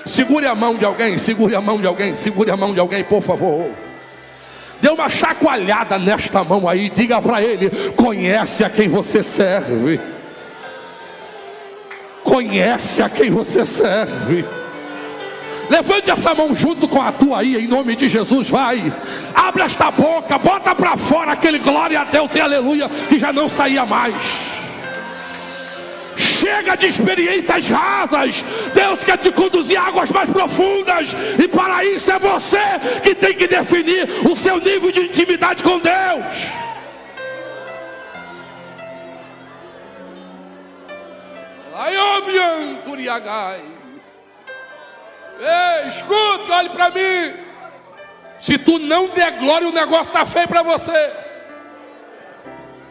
Segure a mão de alguém, segure a mão de alguém, segure a mão de alguém, por favor. Dê uma chacoalhada nesta mão aí, diga para ele: conhece a quem você serve. Conhece a quem você serve. Levante essa mão junto com a tua aí, em nome de Jesus, vai. Abre esta boca, bota para fora aquele glória a Deus e aleluia que já não saía mais. Chega de experiências rasas. Deus quer te conduzir a águas mais profundas, e para isso é você que tem que definir o seu nível de intimidade com Deus. Ei, escute, olhe para mim. Se tu não der glória, o negócio está feio para você.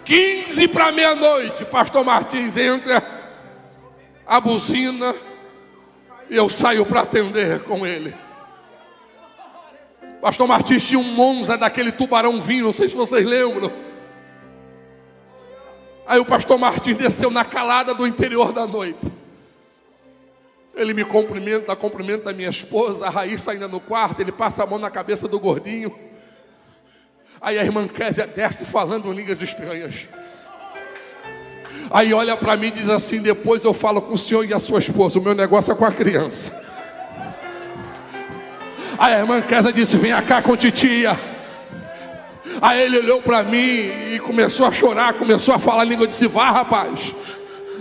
15 para meia-noite, pastor Martins entra, a buzina, e eu saio para atender com ele. Pastor Martins tinha um Monza daquele tubarão vinho, não sei se vocês lembram. Aí o pastor Martins desceu na calada do interior da noite. Ele me cumprimenta a minha esposa, a Raíssa ainda no quarto. Ele passa a mão na cabeça do gordinho. Aí a irmã Kézia desce falando em línguas estranhas. Aí olha para mim e diz assim: depois eu falo com o senhor e a sua esposa, o meu negócio é com a criança. Aí a irmã Kézia disse: vem cá com titia. Aí ele olhou para mim e começou a chorar, começou a falar a língua. Eu disse: vá, rapaz.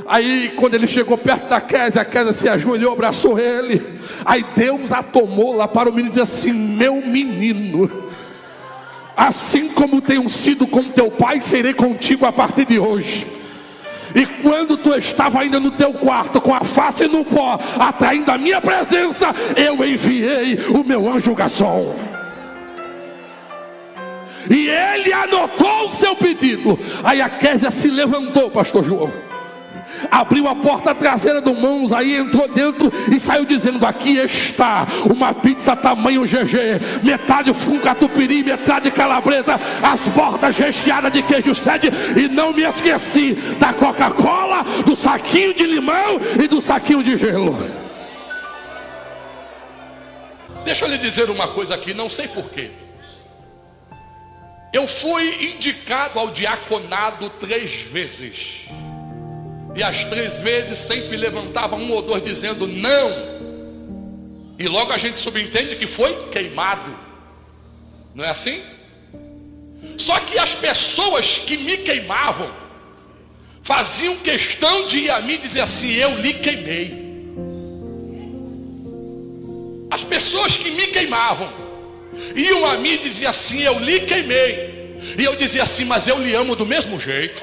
Aí quando ele chegou perto da Kézia, a Kézia se ajoelhou, abraçou ele. Aí Deus a tomou lá para o menino e disse assim: meu menino, assim como tenho sido com teu pai, serei contigo a partir de hoje. E quando tu estava ainda no teu quarto, com a face no pó, atraindo a minha presença, eu enviei o meu anjo Garçom. E ele anotou o seu pedido. Aí a Kézia se levantou, pastor João, abriu a porta traseira do Mãos, aí entrou dentro e saiu dizendo: aqui está uma pizza tamanho GG, metade fungo catupiry, metade calabresa, as bordas recheadas de queijo sede, e não me esqueci da Coca-Cola, do saquinho de limão e do saquinho de gelo. Deixa eu lhe dizer uma coisa aqui, não sei porquê. Eu fui indicado ao diaconado 3 vezes. E as 3 vezes sempre levantava um ou dois dizendo não. E logo a gente subentende que foi queimado. Não é assim? Só que as pessoas que me queimavam faziam questão de ir a mim e dizer assim: eu lhe queimei. As pessoas que me queimavam iam a mim e diziam assim: eu lhe queimei. E eu dizia assim: mas eu lhe amo do mesmo jeito.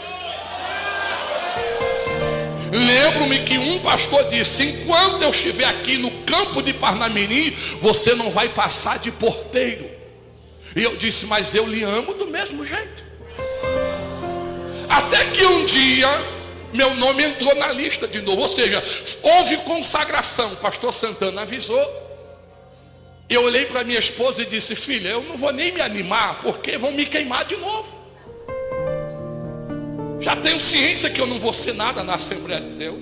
Lembro-me que um pastor disse: enquanto eu estiver aqui no campo de Parnamirim, você não vai passar de porteiro. E eu disse: mas eu lhe amo do mesmo jeito. Até que um dia meu nome entrou na lista de novo. Ou seja, houve consagração. O pastor Santana avisou. Eu olhei para minha esposa e disse: filha, eu não vou nem me animar, porque vão me queimar de novo. Já tenho ciência que eu não vou ser nada na Assembleia de Deus.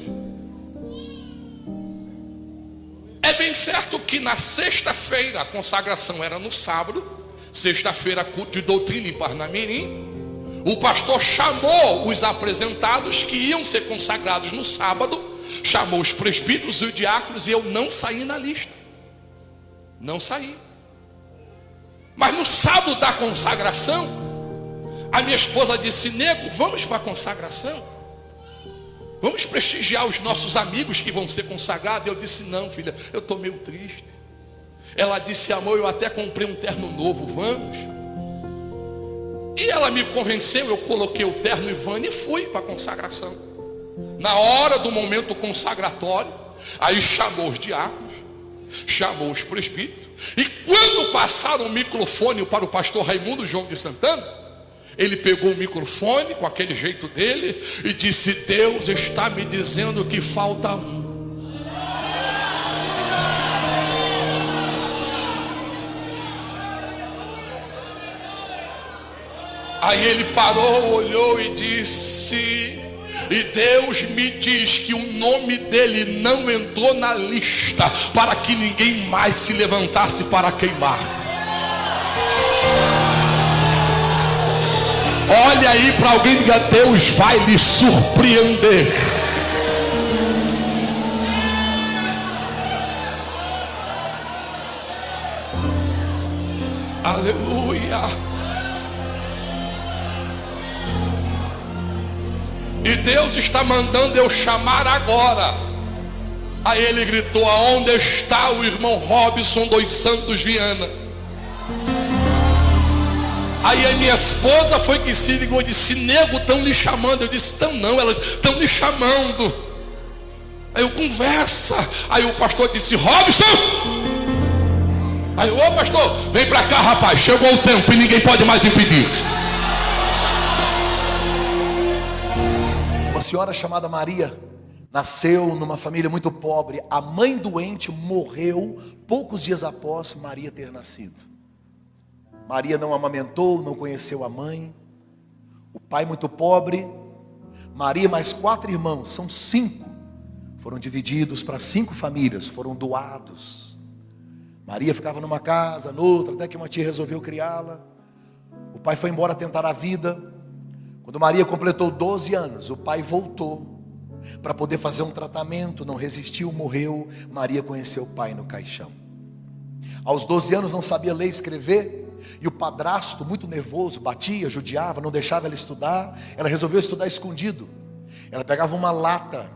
É bem certo que na sexta-feira, a consagração era no sábado, sexta-feira culto de doutrina em Parnamirim. O pastor chamou os apresentados que iam ser consagrados no sábado, chamou os presbíteros e os diáconos, e eu não saí na lista. Não saí. Mas no sábado da consagração, a minha esposa disse: nego, vamos para a consagração? Vamos prestigiar os nossos amigos que vão ser consagrados? Eu disse: não, filha, eu estou meio triste. Ela disse: amor, eu até comprei um terno novo, vamos? E ela me convenceu, eu coloquei o terno Ivane e fui para a consagração. Na hora do momento consagratório, aí chamou os diáconos, chamou os presbíteros, e quando passaram o microfone para o pastor Raimundo João de Santana, ele pegou o microfone com aquele jeito dele e disse: Deus está me dizendo que falta um. Aí ele parou, olhou e disse: e Deus me diz que o nome dele não entrou na lista para que ninguém mais se levantasse para queimar. Olha aí para alguém e diga: Deus vai lhe surpreender. Aleluia. E Deus está mandando eu chamar agora. Aí ele gritou: aonde está o irmão Robson dos Santos Viana? Aí a minha esposa foi que se ligou e disse: nego, estão lhe chamando. Eu disse: estão não, elas estão lhe chamando. Aí eu: conversa. Aí o pastor disse: Robson. Aí eu: ô pastor, vem para cá, rapaz, chegou o tempo e ninguém pode mais impedir. Uma senhora chamada Maria nasceu numa família muito pobre. A mãe doente morreu poucos dias após Maria ter nascido. Maria não amamentou, não conheceu a mãe. O pai muito pobre. Maria mais 4 irmãos, são 5. Foram divididos para 5 famílias, foram doados. Maria ficava numa casa, noutra, até que uma tia resolveu criá-la. O pai foi embora tentar a vida. Quando Maria completou 12 anos, o pai voltou para poder fazer um tratamento, não resistiu, morreu. Maria conheceu o pai no caixão. Aos 12 anos não sabia ler e escrever, E o padrasto, muito nervoso, batia, judiava, não deixava ela estudar. Ela resolveu estudar escondido. Ela pegava uma lata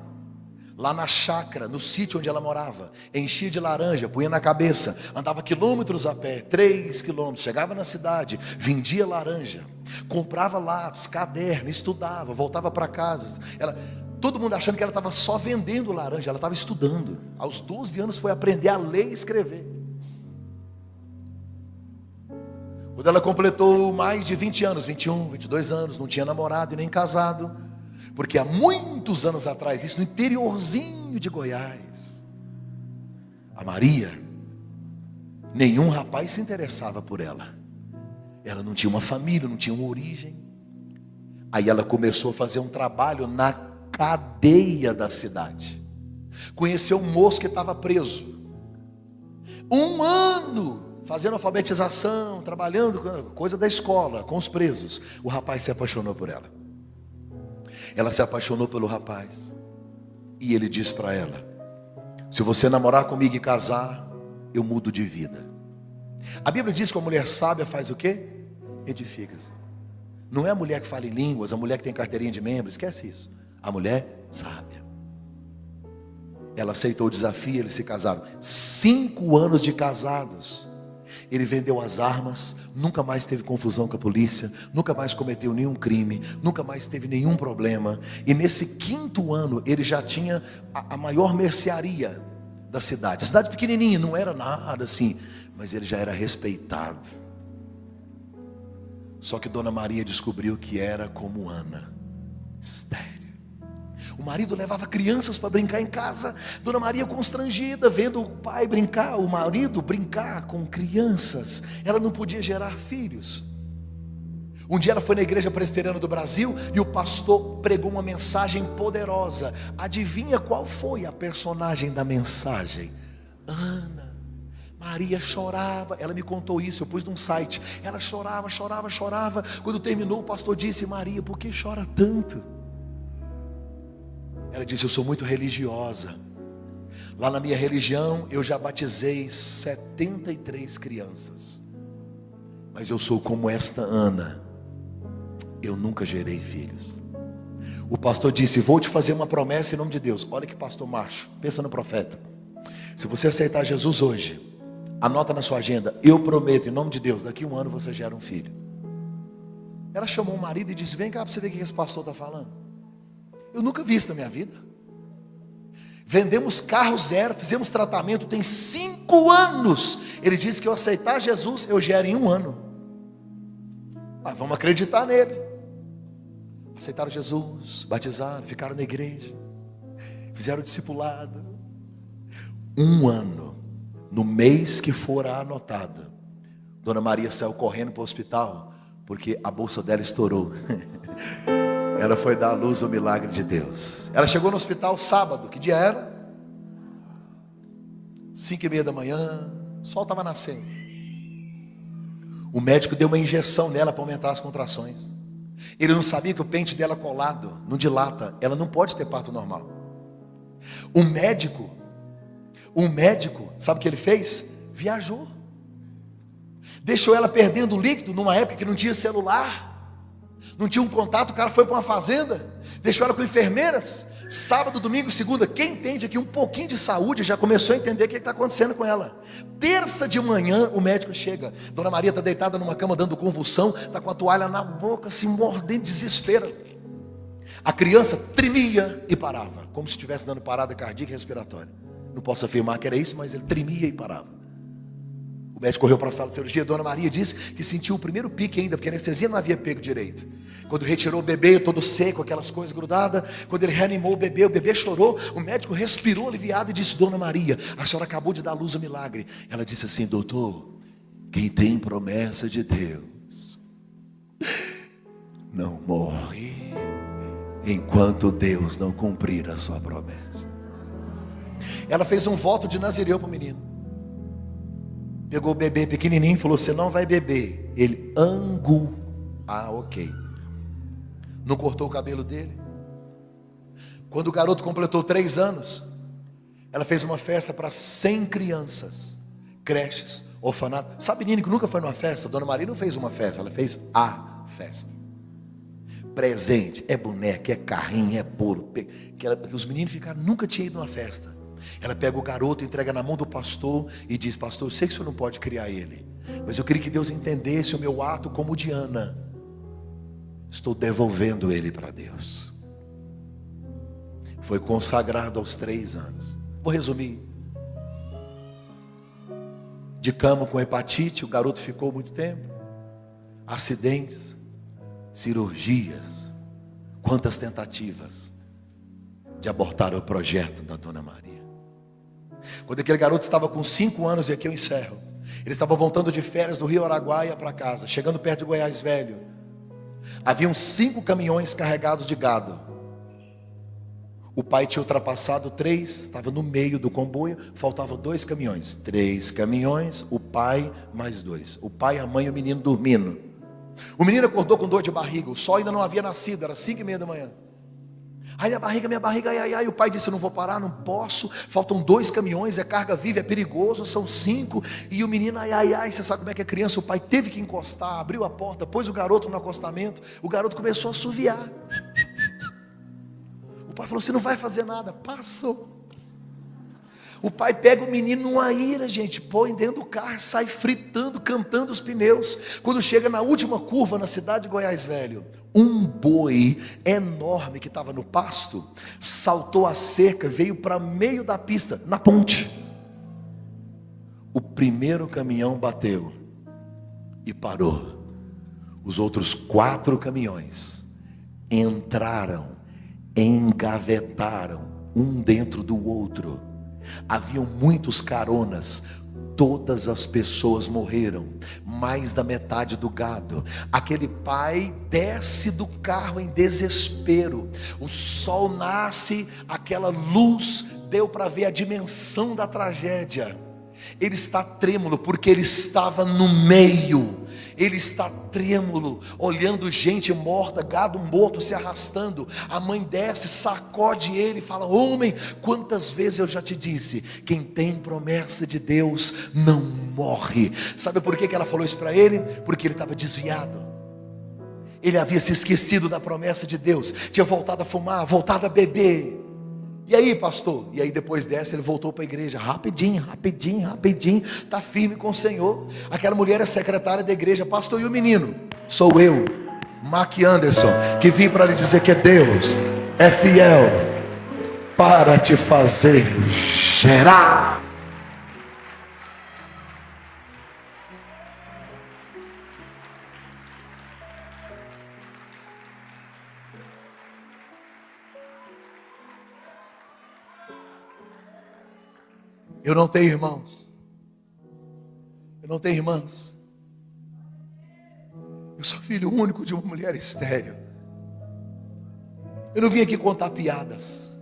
lá na chácara, no sítio onde ela morava, enchia de laranja, punha na cabeça, andava quilômetros a pé, 3 quilômetros, chegava na cidade, vendia laranja, comprava lápis, caderno, estudava, voltava para casa. Todo mundo achando que ela estava só vendendo laranja, ela estava estudando. Aos 12 anos foi aprender a ler e escrever. Quando ela completou mais de 20 anos, 21, 22 anos, não tinha namorado e nem casado, porque há muitos anos atrás, isso no interiorzinho de Goiás, a Maria, nenhum rapaz se interessava por ela. Ela não tinha uma família, não tinha uma origem. Aí ela começou a fazer um trabalho na cadeia da cidade. Conheceu um moço que estava preso. 1 ano fazendo alfabetização, trabalhando, coisa da escola, com os presos. O rapaz se apaixonou por ela. Ela se apaixonou pelo rapaz. E ele disse para ela: se você namorar comigo e casar, eu mudo de vida. A Bíblia diz que a mulher sábia faz o quê? Edifica-se. Não é a mulher que fala em línguas, a mulher que tem carteirinha de membro, esquece isso. A mulher sábia. Ela aceitou o desafio, eles se casaram. 5 anos de casados. Ele vendeu as armas, nunca mais teve confusão com a polícia, nunca mais cometeu nenhum crime, nunca mais teve nenhum problema. E nesse 5º ano, ele já tinha a maior mercearia da cidade. A cidade pequenininha, não era nada assim, mas ele já era respeitado. Só que Dona Maria descobriu que era como Ana, estéril. O marido levava crianças para brincar em casa. Dona Maria constrangida, vendo o pai brincar, o marido brincar com crianças. Ela não podia gerar filhos. Um dia ela foi na igreja presbiteriana do Brasil e o pastor pregou uma mensagem poderosa. Adivinha qual foi a personagem da mensagem? Ana. Maria chorava, ela me contou isso, eu pus num site. Ela chorava. Quando terminou, o pastor disse: Maria, por que chora tanto? Ela disse: eu sou muito religiosa. Lá na minha religião eu já batizei 73 crianças. Mas eu sou como esta Ana, eu nunca gerei filhos. O pastor disse: vou te fazer uma promessa em nome de Deus. Olha que pastor macho, pensa no profeta. Se você aceitar Jesus hoje, anota na sua agenda: eu prometo em nome de Deus, daqui a 1 ano você gera um filho. Ela chamou o marido e disse: vem cá para você ver o que esse pastor está falando. Eu nunca vi isso na minha vida. Vendemos carro zero, fizemos tratamento, tem 5 anos. Ele disse que eu aceitar Jesus, eu gero em 1 ano. Mas vamos acreditar nele. Aceitaram Jesus, batizaram, ficaram na igreja, fizeram o discipulado. 1 ano, no mês que fora anotado, Dona Maria saiu correndo para o hospital, porque a bolsa dela estourou. Ela foi dar à luz ao milagre de Deus. Ela chegou no hospital sábado. Que dia era? 5:30 da manhã. O sol estava nascendo. O médico deu uma injeção nela para aumentar as contrações. Ele não sabia que o pente dela colado não dilata. Ela não pode ter parto normal. O médico, sabe o que ele fez? Viajou. Deixou ela perdendo líquido numa época que não tinha celular. Não tinha um contato, o cara foi para uma fazenda, deixou ela com enfermeiras. Sábado, domingo, segunda, quem entende aqui um pouquinho de saúde já começou a entender o que está acontecendo com ela. Terça de manhã o médico chega. Dona Maria está deitada numa cama dando convulsão, está com a toalha na boca, se mordendo, desespero. A criança tremia e parava, como se estivesse dando parada cardíaca e respiratória. Não posso afirmar que era isso, mas ele tremia e parava. O médico correu para a sala de cirurgia. Dona Maria disse que sentiu o primeiro pique ainda, porque a anestesia não havia pego direito. Quando retirou o bebê, todo seco, aquelas coisas grudadas. Quando ele reanimou o bebê chorou. O médico respirou aliviado e disse: Dona Maria, a senhora acabou de dar luz ao milagre. Ela disse assim: doutor, quem tem promessa de Deus não morre enquanto Deus não cumprir a sua promessa. Ela fez um voto de Nazireu para o menino. Pegou o bebê pequenininho e falou: você não vai beber. Ele, angu. Ah, ok. Não cortou o cabelo dele. Quando o garoto completou 3 anos, ela fez uma festa para 100 crianças. creches, orfanato. Sabe menino que nunca foi numa festa? Dona Maria não fez uma festa, ela fez a festa. Presente, é boneca, é carrinho, é bolo. Os meninos ficaram, nunca tinham ido numa festa. Ela pega o garoto, entrega na mão do pastor e diz: pastor, eu sei que o senhor não pode criar ele, mas eu queria que Deus entendesse o meu ato como de Ana. Estou devolvendo ele para Deus. Foi consagrado aos 3 anos. Vou resumir. De cama com hepatite, o garoto ficou muito tempo. Acidentes, cirurgias. Quantas tentativas de abortar o projeto da Dona Maria. Quando aquele garoto estava com 5 anos, e aqui eu encerro, ele estava voltando de férias do Rio Araguaia para casa, chegando perto de Goiás Velho. Haviam 5 caminhões carregados de gado. O pai tinha ultrapassado 3, estava no meio do comboio, faltavam 2 caminhões. 3 caminhões, o pai mais 2. O pai, a mãe e o menino dormindo. O menino acordou com dor de barriga, o sol ainda não havia nascido, era 5:30 da manhã. Ai, minha barriga, ai. O pai disse: eu não vou parar, não posso. Faltam 2 caminhões, é carga viva, é perigoso, são 5. E o menino, ai, você sabe como é que é criança. O pai teve que encostar, abriu a porta, pôs o garoto no acostamento. O garoto começou a assoviar. O pai falou: você não vai fazer nada. Passou. O pai pega o menino numa ira, gente, põe dentro do carro, sai fritando, cantando os pneus. Quando chega na última curva, na cidade de Goiás Velho, um boi enorme que estava no pasto, saltou a cerca, veio para meio da pista, na ponte. O primeiro caminhão bateu e parou. Os outros 4 caminhões entraram, engavetaram, um dentro do outro. Haviam muitos caronas. Todas as pessoas morreram, mais da metade do gado. Aquele pai desce do carro em desespero. O sol nasce, aquela luz deu para ver a dimensão da tragédia. Ele está trêmulo porque ele estava no meio. Ele está trêmulo, olhando gente morta, gado morto se arrastando. A mãe desce, sacode ele e fala: homem, quantas vezes eu já te disse, quem tem promessa de Deus não morre. Sabe por que ela falou isso para ele? Porque ele estava desviado. Ele havia se esquecido da promessa de Deus, tinha voltado a fumar, voltado a beber. E aí, pastor? E aí depois dessa ele voltou para a igreja, rapidinho, está firme com o Senhor. Aquela mulher é secretária da igreja. Pastor, e o menino? Sou eu, Mark Anderson, que vim para lhe dizer que Deus é fiel para te fazer gerar. Eu não tenho irmãos, eu não tenho irmãs. Eu sou filho único de uma mulher estéril. Eu não vim aqui contar piadas.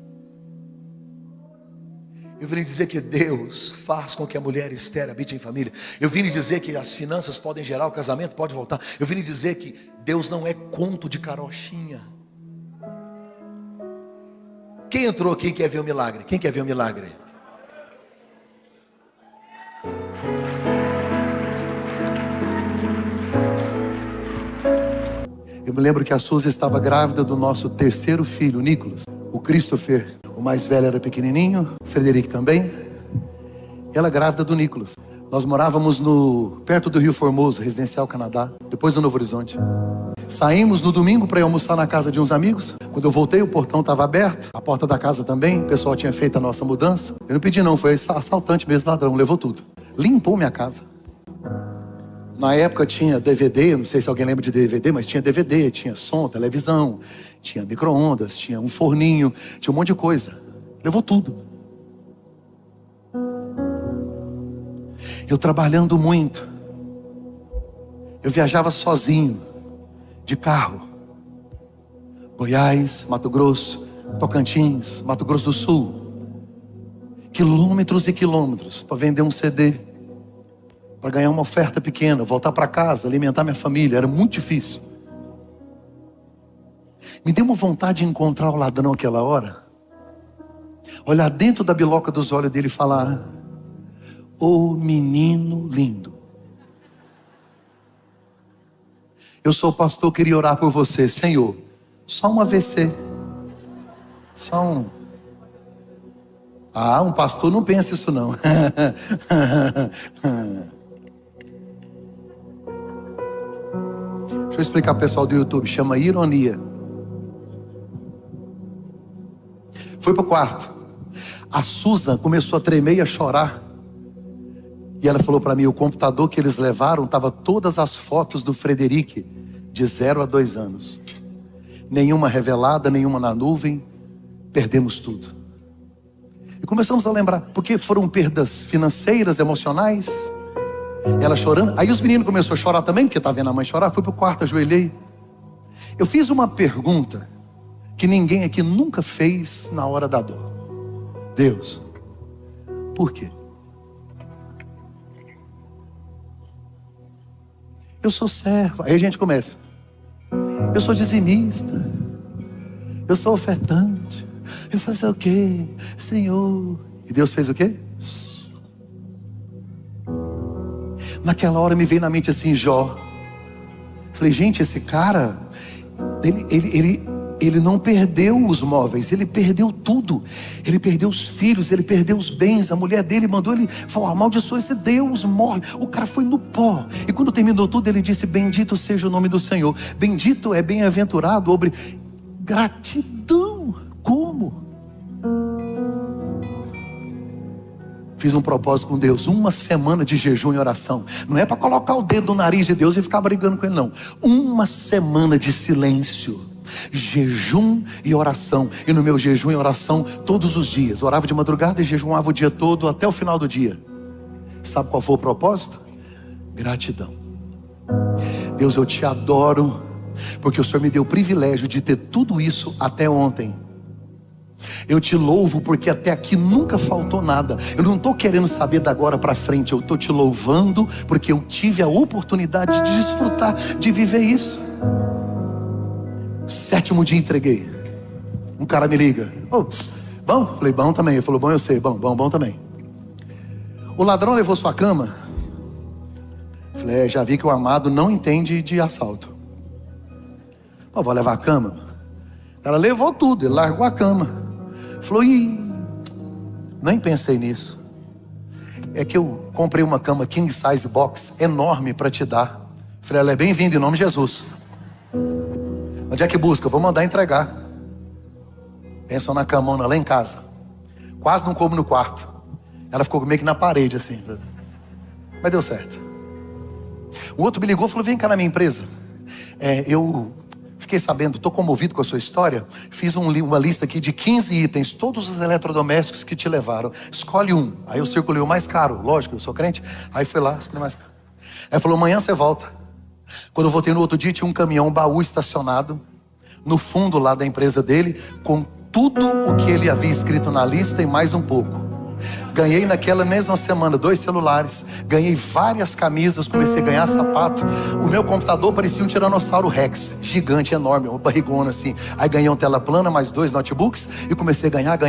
Eu vim dizer que Deus faz com que a mulher estéril habite em família. Eu vim dizer que as finanças podem gerar, o casamento pode voltar. Eu vim dizer que Deus não é conto de carochinha. Quem entrou aqui e quer ver o milagre? Quem quer ver o milagre? Eu me lembro que a Suzy estava grávida do nosso 3º filho, o Nicolas. O Christopher, o mais velho, era pequenininho, o Frederico também. Ela grávida do Nicolas. Nós morávamos perto do Rio Formoso, Residencial Canadá, depois do Novo Horizonte. Saímos no domingo para ir almoçar na casa de uns amigos. Quando eu voltei, o portão estava aberto, a porta da casa também. O pessoal tinha feito a nossa mudança. Eu não pedi não, foi assaltante mesmo, ladrão, levou tudo. Limpou minha casa. Na época tinha DVD, eu não sei se alguém lembra de DVD, mas tinha DVD, tinha som, televisão, tinha micro-ondas, tinha um forninho, tinha um monte de coisa. Levou tudo. Eu trabalhando muito. Eu viajava sozinho, de carro. Goiás, Mato Grosso, Tocantins, Mato Grosso do Sul. Quilômetros e quilômetros para vender um CD. Para ganhar uma oferta pequena, voltar para casa, alimentar minha família, era muito difícil. Me deu uma vontade de encontrar o ladrão aquela hora, olhar dentro da biloca dos olhos dele e falar: ô menino lindo. Eu sou o pastor, queria orar por você. Senhor, só um AVC. Só um. Um pastor não pensa isso não. Deixa eu explicar pro pessoal do YouTube, chama ironia. Foi pro quarto. A Susan começou a tremer e a chorar. E ela falou para mim, o computador que eles levaram tava todas as fotos do Frederic de 0 a 2 anos. Nenhuma revelada, nenhuma na nuvem. Perdemos tudo. E começamos a lembrar, porque foram perdas financeiras, emocionais. Ela chorando. Aí os meninos começaram a chorar também, porque estava vendo a mãe chorar. Fui pro quarto, ajoelhei. Eu fiz uma pergunta que ninguém aqui nunca fez na hora da dor. Deus, por quê? Eu sou servo. Aí a gente começa. Eu sou dizimista. Eu sou ofertante. Eu faço o quê? Senhor. E Deus fez o quê? Naquela hora me veio na mente assim, Jó. Falei, gente, esse cara, ele não perdeu os móveis, ele perdeu tudo. Ele perdeu os filhos, ele perdeu os bens. A mulher dele mandou ele falar, amaldiçoa esse Deus, morre. O cara foi no pó. E quando terminou tudo, ele disse, bendito seja o nome do Senhor. Bendito é bem-aventurado, gratidão. Como? Fiz um propósito com Deus, 1 semana de jejum e oração. Não é para colocar o dedo no nariz de Deus e ficar brigando com ele, não. 1 semana de silêncio, jejum e oração. E no meu jejum e oração, todos os dias, orava de madrugada e jejuava o dia todo até o final do dia. Sabe qual foi o propósito? Gratidão. Deus, eu te adoro, porque o Senhor me deu o privilégio de ter tudo isso até ontem. Eu te louvo porque até aqui nunca faltou nada. Eu não estou querendo saber da agora para frente. Eu estou te louvando porque eu tive a oportunidade de desfrutar, de viver isso. 7º dia entreguei. Um cara me liga, ops, bom? Falei, bom também. Ele falou, bom, eu sei, bom também. O ladrão levou sua cama. Falei, já vi que o amado não entende de assalto. Vou levar a cama. O cara levou tudo, ele largou a cama. Falou, nem pensei nisso. É que eu comprei uma cama king size box enorme para te dar. Falei, ela é bem-vinda em nome de Jesus. Onde é que busca? Eu vou mandar entregar. Pensou na camona lá em casa. Quase não coube no quarto. Ela ficou meio que na parede assim. Mas deu certo. O outro me ligou e falou, vem cá na minha empresa. Eu fiquei sabendo, estou comovido com a sua história. Fiz uma lista aqui de 15 itens, todos os eletrodomésticos que te levaram. Escolhe um. Aí eu circulei o mais caro, lógico, eu sou crente. Aí fui lá, escolhi o mais caro. Aí falou, amanhã você volta. Quando eu voltei no outro dia, tinha um caminhão, um baú estacionado no fundo lá da empresa dele, com tudo o que ele havia escrito na lista e mais um pouco. Ganhei naquela mesma semana 2 celulares, ganhei várias camisas, comecei a ganhar sapato. O meu computador parecia um Tiranossauro Rex, gigante, enorme, uma barrigona assim. Aí ganhei uma tela plana, mais 2 notebooks, e comecei a ganhar,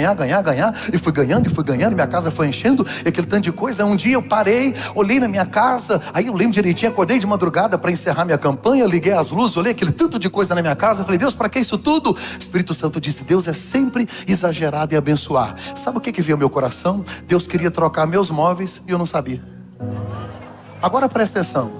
e fui ganhando, minha casa foi enchendo, e aquele tanto de coisa. Um dia eu parei, olhei na minha casa, aí eu lembro direitinho, acordei de madrugada para encerrar minha campanha, liguei as luzes, olhei aquele tanto de coisa na minha casa, falei, Deus, para que isso tudo? O Espírito Santo disse, Deus é sempre exagerado em abençoar. Sabe o que veio ao meu coração? Deus queria trocar meus móveis e eu não sabia. Agora presta atenção.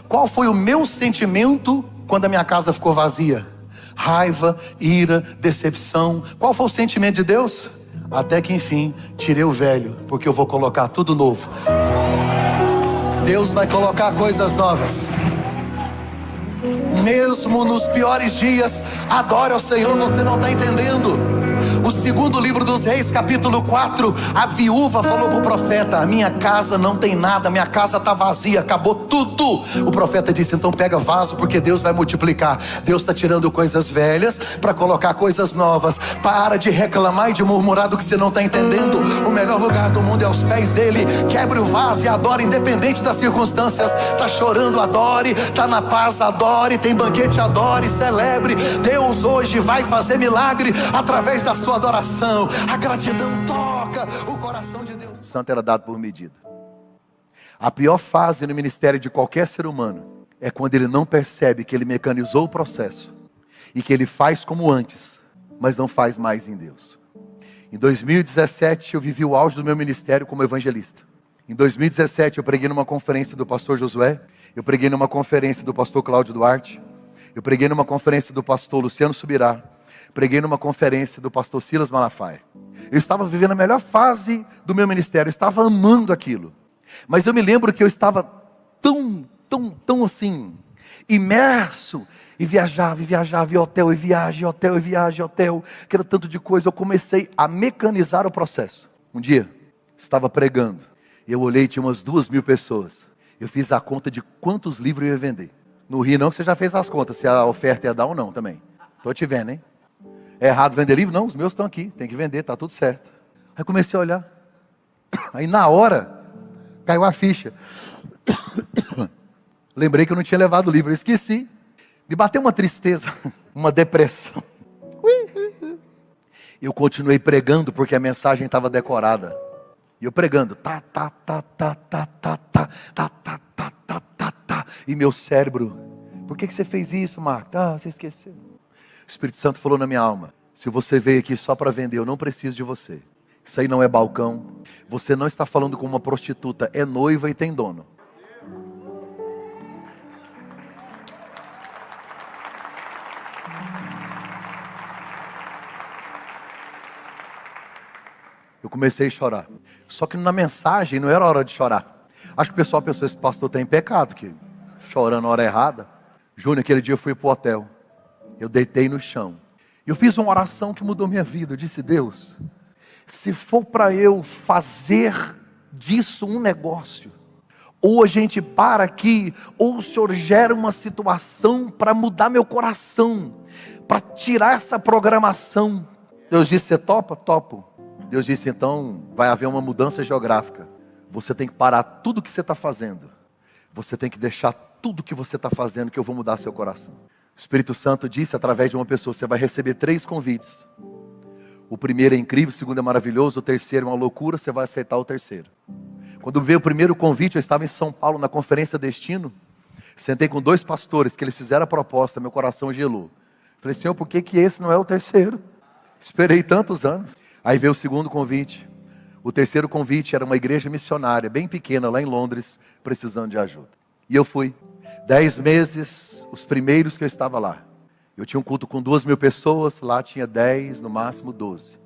Qual foi o meu sentimento quando a minha casa ficou vazia? Raiva, ira, decepção. Qual foi o sentimento de Deus? Até que enfim, tirei o velho, porque eu vou colocar tudo novo. Deus vai colocar coisas novas. Mesmo nos piores dias, adore ao Senhor, você não está entendendo. O 2º livro dos Reis, capítulo 4, a viúva falou para o profeta, a minha casa não tem nada, minha casa está vazia, acabou tudo. O profeta disse, então pega vaso, porque Deus vai multiplicar. Deus está tirando coisas velhas para colocar coisas novas. Para de reclamar e de murmurar do que você não está entendendo. O melhor lugar do mundo é aos pés dele. Quebre o vaso e adore, independente das circunstâncias. Está chorando, adore. Está na paz, adore. Tem banquete, adore, celebre. Deus hoje vai fazer milagre através da sua a adoração, a gratidão toca o coração de Deus. O santo era dado por medida. A pior fase no ministério de qualquer ser humano é quando ele não percebe que ele mecanizou o processo e que ele faz como antes, mas não faz mais em Deus. Em 2017 eu vivi o auge do meu ministério como evangelista. Em 2017 eu preguei numa conferência do pastor Josué, eu preguei numa conferência do pastor Cláudio Duarte, eu preguei numa conferência do pastor Luciano Subirá, preguei numa conferência do pastor Silas Malafaia. Eu estava vivendo a melhor fase do meu ministério, eu estava amando aquilo. Mas eu me lembro que eu estava tão assim, imerso, e viajava, e hotel, e viagem, hotel, que era tanto de coisa. Eu comecei a mecanizar o processo. Um dia, estava pregando, eu olhei e tinha umas 2.000 pessoas. Eu fiz a conta de quantos livros eu ia vender. Não ri não, que você já fez as contas, se a oferta ia dar ou não também. Estou te vendo, hein? É errado vender livro? Não, os meus estão aqui, tem que vender, está tudo certo. Aí comecei a olhar. Aí na hora, caiu a ficha. Lembrei que eu não tinha levado o livro, eu esqueci. Me bateu uma tristeza, uma depressão. Eu continuei pregando porque a mensagem estava decorada. E eu pregando, e meu cérebro, por que você fez isso, Marco? Você esqueceu. O Espírito Santo falou na minha alma, se você veio aqui só para vender, eu não preciso de você. Isso aí não é balcão. Você não está falando com uma prostituta, é noiva e tem dono. Eu comecei a chorar. Só que na mensagem não era hora de chorar. Acho que o pessoal pensou, esse pastor está em pecado, que chorando na hora errada. Júnior, aquele dia eu fui para o hotel. Eu deitei no chão. Eu fiz uma oração que mudou minha vida. Eu disse, Deus, se for para eu fazer disso um negócio, ou a gente para aqui, ou o Senhor gera uma situação para mudar meu coração, para tirar essa programação. Deus disse, você topa? Topo. Deus disse, então vai haver uma mudança geográfica. Você tem que parar tudo que você está fazendo. Você tem que deixar tudo que você está fazendo, que eu vou mudar seu coração. O Espírito Santo disse através de uma pessoa, você vai receber 3 convites. O primeiro é incrível, o segundo é maravilhoso, o terceiro é uma loucura, você vai aceitar o terceiro. Quando veio o primeiro convite, eu estava em São Paulo, na conferência Destino. Sentei com 2 pastores, que eles fizeram a proposta, meu coração gelou. Falei, Senhor, por que esse não é o terceiro? Esperei tantos anos. Aí veio o segundo convite. O terceiro convite era uma igreja missionária, bem pequena, lá em Londres, precisando de ajuda. E eu fui. 10 meses, os primeiros que eu estava lá. Eu tinha um culto com 2.000 pessoas, lá tinha 10, no máximo 12.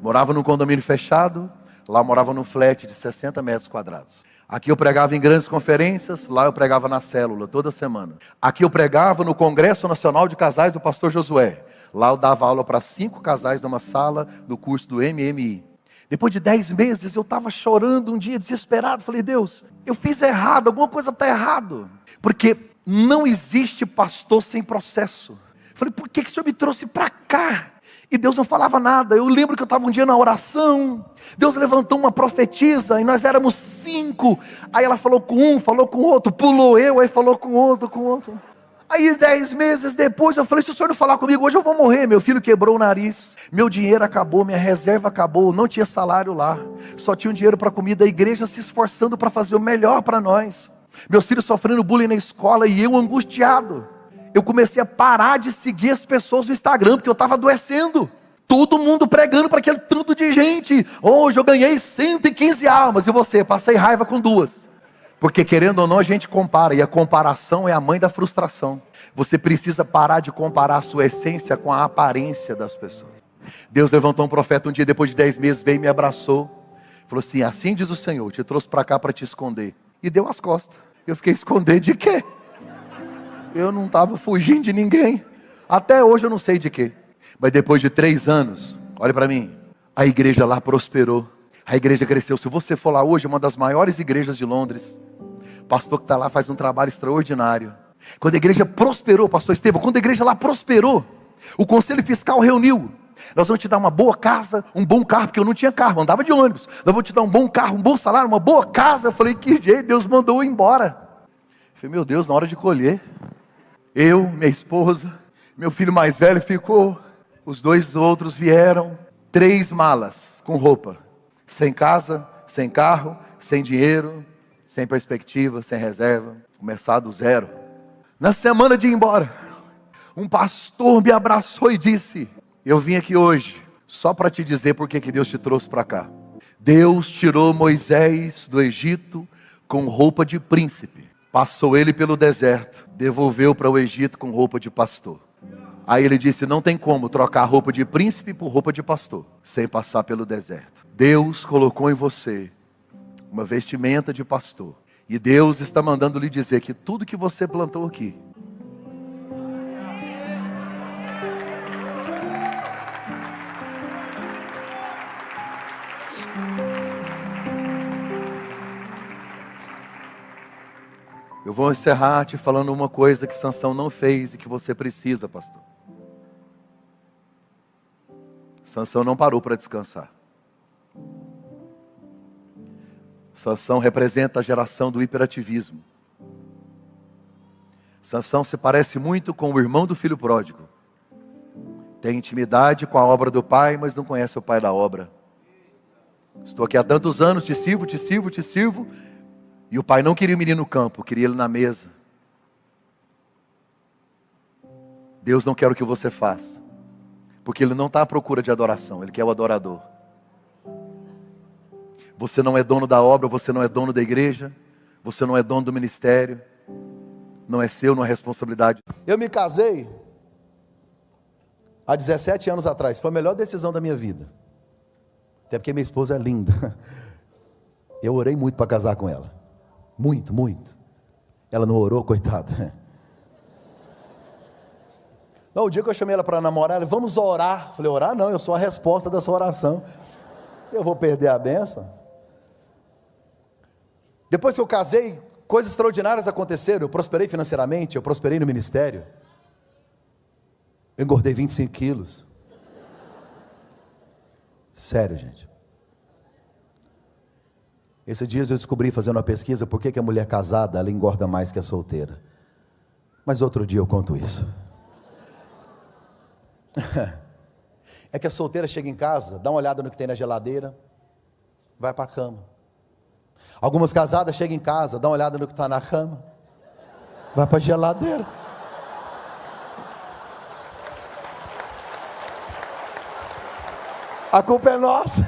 Morava num condomínio fechado, lá eu morava num flat de 60 metros quadrados. Aqui eu pregava em grandes conferências, lá eu pregava na célula, toda semana. Aqui eu pregava no Congresso Nacional de Casais do pastor Josué. Lá eu dava aula para 5 casais numa sala do curso do MMI. Depois de 10 meses eu estava chorando um dia, desesperado. Falei, Deus, eu fiz errado, alguma coisa está errado. Porque não existe pastor sem processo. Falei, por que o Senhor me trouxe para cá? E Deus não falava nada. Eu lembro que eu estava um dia na oração. Deus levantou uma profetisa e nós éramos 5. Aí ela falou com um, falou com o outro, pulou eu, aí falou com o outro. Aí 10 meses depois eu falei, se o Senhor não falar comigo hoje eu vou morrer. Meu filho quebrou o nariz, meu dinheiro acabou, minha reserva acabou, não tinha salário lá, só tinha um dinheiro para comida, a igreja se esforçando para fazer o melhor para nós. Meus filhos sofrendo bullying na escola e eu angustiado. Eu comecei a parar de seguir as pessoas no Instagram, porque eu estava adoecendo. Todo mundo pregando para aquele tanto de gente. Hoje eu ganhei 115 almas, e você? Passei raiva com 2. Porque querendo ou não a gente compara, e a comparação é a mãe da frustração. Você precisa parar de comparar a sua essência com a aparência das pessoas. Deus levantou um profeta um dia, depois de 10 meses, veio e me abraçou. Falou assim, assim diz o Senhor, te trouxe para cá para te esconder. E deu as costas. Eu fiquei esconder de quê? Eu não estava fugindo de ninguém. Até hoje eu não sei de quê. Mas depois de 3 anos, olha para mim, a igreja lá prosperou. A igreja cresceu. Se você for lá hoje, é uma das maiores igrejas de Londres. O pastor que está lá faz um trabalho extraordinário. Quando a igreja prosperou, pastor Estevão, quando a igreja lá prosperou, o conselho fiscal reuniu. Nós vamos te dar uma boa casa, um bom carro, porque eu não tinha carro, andava de ônibus. Nós vamos te dar um bom carro, um bom salário, uma boa casa. Eu falei, que jeito, Deus mandou eu ir embora. Eu falei, meu Deus, na hora de colher, eu, minha esposa, meu filho mais velho ficou, os 2 outros vieram. 3 malas com roupa, sem casa, sem carro, sem dinheiro, sem perspectiva, sem reserva, começar do zero. Na semana de ir embora, um pastor me abraçou e disse: eu vim aqui hoje só para te dizer porque que Deus te trouxe para cá. Deus tirou Moisés do Egito com roupa de príncipe, passou ele pelo deserto, devolveu para o Egito com roupa de pastor. Aí ele disse: não tem como trocar roupa de príncipe por roupa de pastor, sem passar pelo deserto. Deus colocou em você uma vestimenta de pastor. E Deus está mandando lhe dizer que tudo que você plantou aqui, eu vou encerrar te falando uma coisa que Sansão não fez e que você precisa, pastor. Sansão não parou para descansar. Sansão representa a geração do hiperativismo. Sansão se parece muito com o irmão do filho pródigo. Tem intimidade com a obra do pai, mas não conhece o pai da obra. Estou aqui há tantos anos, te sirvo, te sirvo, te sirvo. E o pai não queria o menino no campo, queria ele na mesa. Deus não quer o que você faz, porque Ele não está à procura de adoração, Ele quer o adorador. Você não é dono da obra, você não é dono da igreja, você não é dono do ministério, não é seu, não é responsabilidade. Eu me casei há 17 anos atrás, foi a melhor decisão da minha vida. Até porque minha esposa é linda. Eu orei muito para casar com ela. Muito, muito. Ela não orou, coitada. Não, o dia que eu chamei ela para namorar, ela: vamos orar. Falei: orar não, eu sou a resposta da sua oração. Eu vou perder a bênção? Depois que eu casei, coisas extraordinárias aconteceram. Eu prosperei financeiramente, eu prosperei no ministério. Eu engordei 25 quilos. Sério, gente. Esses dias eu descobri, fazendo uma pesquisa, por que a mulher casada ela engorda mais que a solteira. Mas outro dia eu conto isso. É que a solteira chega em casa, dá uma olhada no que tem na geladeira, vai para a cama. Algumas casadas chegam em casa, dá uma olhada no que está na cama, vai para a geladeira. A culpa é nossa.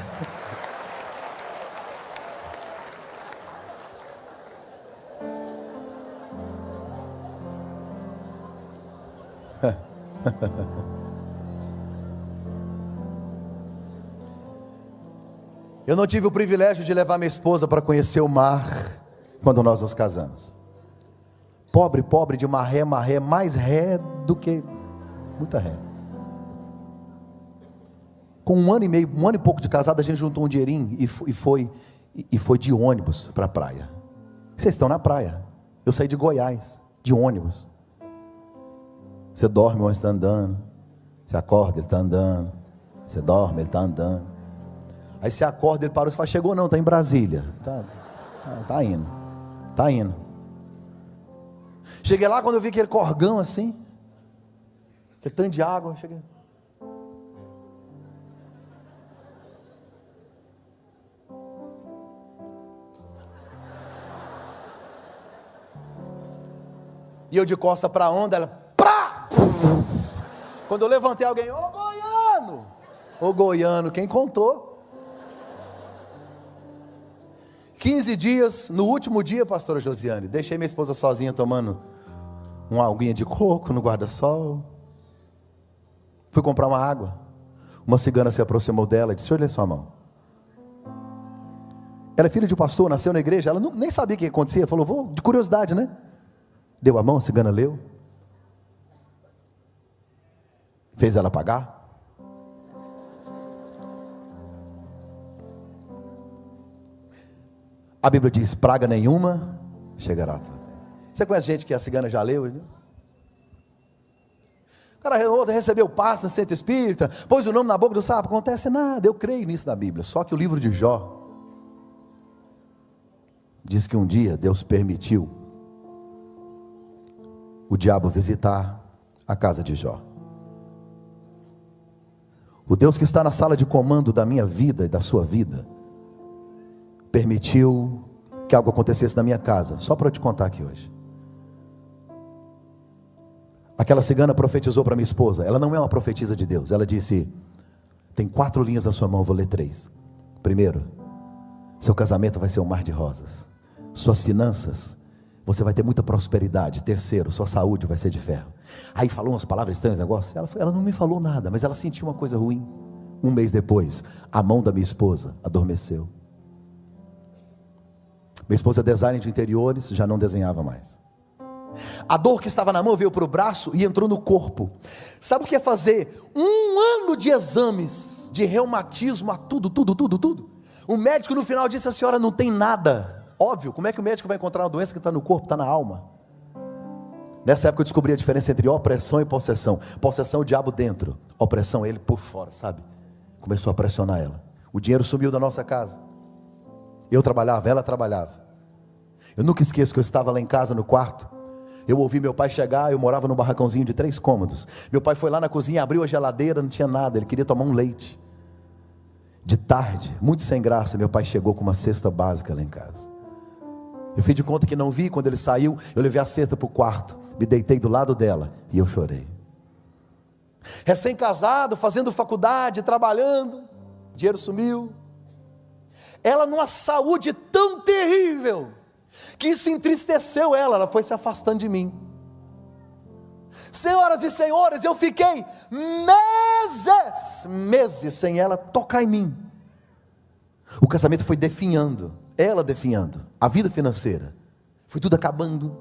Eu não tive o privilégio de levar minha esposa para conhecer o mar quando nós nos casamos. Pobre, pobre de maré, maré, mais ré do que muita ré. Com 1 ano e meio, 1 ano e pouco de casada, a gente juntou um dinheirinho e foi de ônibus para a praia. Vocês estão na praia. Eu saí de Goiás, de ônibus. Você dorme, o ônibus está andando. Você acorda, ele está andando. Você dorme, ele está andando. Aí você acorda, ele parou e fala: chegou não, está em Brasília. Tá indo. Está indo. Cheguei lá, quando eu vi aquele corgão assim, aquele tanto de água, cheguei. E eu de costa para a onda, ela... Prá! Quando eu levantei, alguém: ô goiano! Ô goiano, quem contou? 15 dias, no último dia, pastora Josiane, deixei minha esposa sozinha tomando uma aguinha de coco no guarda-sol. Fui comprar uma água. Uma cigana se aproximou dela e disse: olha sua mão. Ela é filha de pastor, nasceu na igreja, ela nem sabia o que acontecia, falou: vou, de curiosidade, né? Deu a mão, a cigana leu. Fez ela pagar. A Bíblia diz: praga nenhuma chegará. Você conhece gente que a cigana já leu? Né? O cara recebeu paz no centro espírita, pôs o nome na boca do sapo, não acontece nada. Eu creio nisso na Bíblia. Só que o livro de Jó diz que um dia Deus permitiu o diabo visitar a casa de Jó. O Deus que está na sala de comando da minha vida e da sua vida, permitiu que algo acontecesse na minha casa, só para eu te contar aqui hoje. Aquela cigana profetizou para minha esposa. Ela não é uma profetisa de Deus. Ela disse: tem 4 linhas na sua mão, eu vou ler 3. Primeiro, seu casamento vai ser um mar de rosas. Suas finanças, você vai ter muita prosperidade. Terceiro, sua saúde vai ser de ferro. Aí falou umas palavras estranhas, negócio. Ela não me falou nada, mas ela sentiu uma coisa ruim. Um mês depois, a mão da minha esposa adormeceu. Minha esposa é designer de interiores, já não desenhava mais. A dor que estava na mão veio para o braço e entrou no corpo. Sabe o que é fazer 1 ano de exames de reumatismo a tudo? O médico no final disse: a senhora não tem nada. Óbvio, como é que o médico vai encontrar uma doença que está no corpo, está na alma? Nessa época eu descobri a diferença entre opressão e possessão. Possessão, o diabo dentro. Opressão, ele por fora, sabe? Começou a pressionar ela. O dinheiro sumiu da nossa casa. Eu trabalhava, ela trabalhava. Eu nunca esqueço que eu estava lá em casa no quarto. Eu ouvi meu pai chegar, eu morava num barracãozinho de 3 cômodos. Meu pai foi lá na cozinha, abriu a geladeira, não tinha nada, ele queria tomar um leite. De tarde, muito sem graça, meu pai chegou com uma cesta básica lá em casa. Eu fiz de conta que não vi. Quando ele saiu, eu levei a cesta para o quarto, me deitei do lado dela e eu chorei. Recém-casado, fazendo faculdade, trabalhando, dinheiro sumiu. Ela numa saúde tão terrível, que isso entristeceu ela foi se afastando de mim. Senhoras e senhores, eu fiquei meses sem ela tocar em mim. O casamento foi definhando, ela definhando, a vida financeira, foi tudo acabando.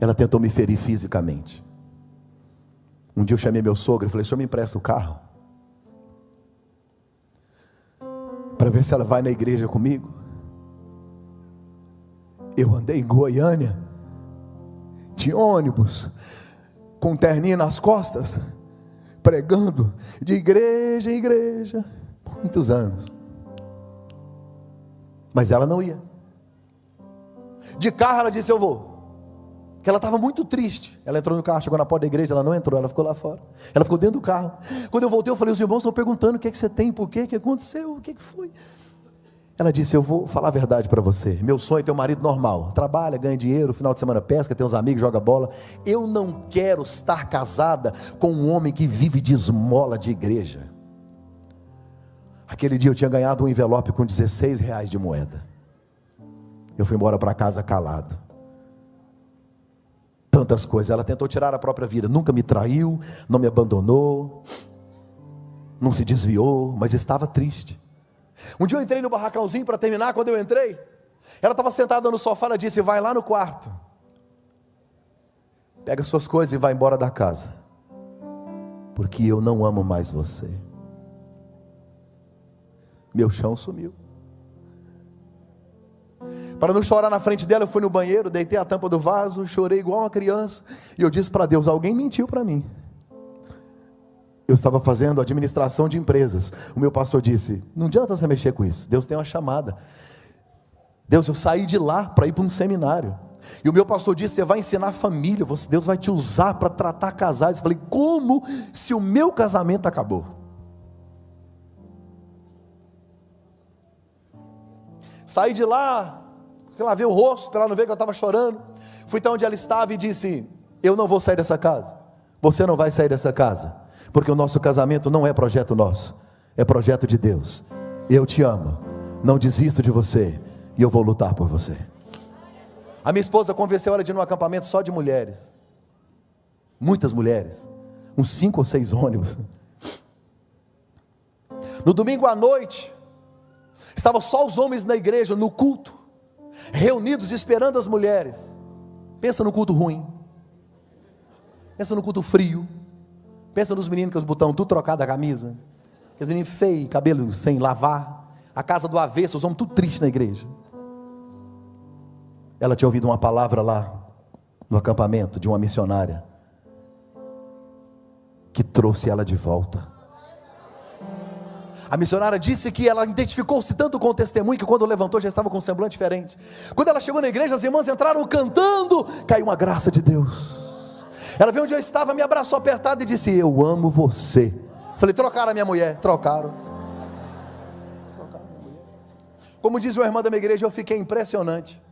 Ela tentou me ferir fisicamente. Um dia eu chamei meu sogro e falei: o senhor me empresta o carro? Para ver se ela vai na igreja comigo. Eu andei em Goiânia, de ônibus, com um terninho nas costas, pregando de igreja em igreja, por muitos anos. Mas ela não ia. De carro ela disse: eu vou. Porque ela estava muito triste. Ela entrou no carro, chegou na porta da igreja, ela não entrou, ela ficou lá fora. Ela ficou dentro do carro. Quando eu voltei, eu falei: os irmãos estão perguntando o que é que você tem, por quê, o que aconteceu, o que foi? Ela disse: eu vou falar a verdade para você. Meu sonho é ter um marido normal. Trabalha, ganha dinheiro, final de semana pesca, tem uns amigos, joga bola. Eu não quero estar casada com um homem que vive de esmola de igreja. Aquele dia eu tinha ganhado um envelope com R$16 de moeda. Eu fui embora para casa calado. Tantas coisas. Ela tentou tirar a própria vida. Nunca me traiu, não me abandonou, não se desviou, mas estava triste. Um dia eu entrei no barracãozinho para terminar. Quando eu entrei, ela estava sentada no sofá. Ela disse: vai lá no quarto, pega suas coisas e vai embora da casa, porque eu não amo mais você. Meu chão sumiu. Para não chorar na frente dela, eu fui no banheiro, deitei a tampa do vaso, chorei igual uma criança, e eu disse para Deus: alguém mentiu para mim. Eu estava fazendo administração de empresas. O meu pastor disse: não adianta você mexer com isso, Deus tem uma chamada. Deus, eu saí de lá para ir para um seminário, e o meu pastor disse: você vai ensinar a família, Deus vai te usar para tratar casais. Eu falei: como se o meu casamento acabou? Saí de lá, lavei o rosto para ela não ver que eu estava chorando. Fui até onde ela estava e disse: eu não vou sair dessa casa, você não vai sair dessa casa, porque o nosso casamento não é projeto nosso, é projeto de Deus. Eu te amo, não desisto de você, e eu vou lutar por você. A minha esposa convenceu ela de ir num acampamento só de mulheres, muitas mulheres, uns 5 ou 6 ônibus. No domingo à noite, estavam só os homens na igreja, no culto, reunidos esperando as mulheres. Pensa no culto ruim, pensa no culto frio, pensa nos meninos com os botões tudo trocado da camisa, aqueles meninos feios, cabelo sem lavar, a casa do avesso, os homens tudo tristes na igreja. Ela tinha ouvido uma palavra lá no acampamento de uma missionária que trouxe ela de volta. A missionária disse que ela identificou-se tanto com o testemunho que quando levantou já estava com um semblante diferente. Quando ela chegou na igreja, as irmãs entraram cantando, caiu uma graça de Deus. Ela veio onde eu estava, me abraçou apertado e disse: eu amo você, Falei, trocaram a minha mulher. Trocaram. Como diz uma irmã da minha igreja, eu fiquei impressionante.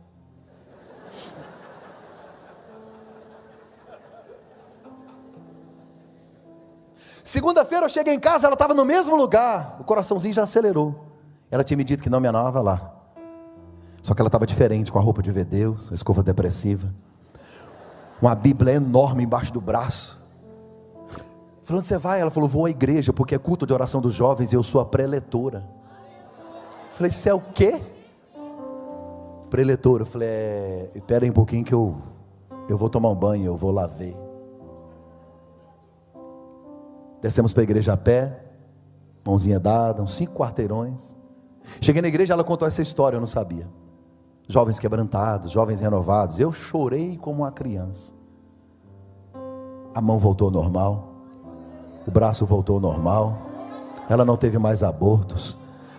Segunda-feira eu cheguei em casa, ela estava no mesmo lugar. O coraçãozinho já acelerou. Ela tinha me dito que não me amava lá. Só que ela estava diferente, com a roupa de ver Deus, a escova depressiva, uma Bíblia enorme embaixo do braço. Falei, onde você vai? Ela falou, vou à igreja, porque é culto de oração dos jovens e eu sou a preletora. Falei, você é o quê? Preletora. Eu falei, espera aí um pouquinho que eu vou tomar um banho, eu vou lá ver. Descemos para a igreja a pé, mãozinha dada, uns 5 quarteirões. Cheguei na igreja, ela contou essa história, eu não sabia. Jovens quebrantados, jovens renovados. Eu chorei como uma criança. A mão voltou ao normal, o braço voltou ao normal, ela não teve mais abortos,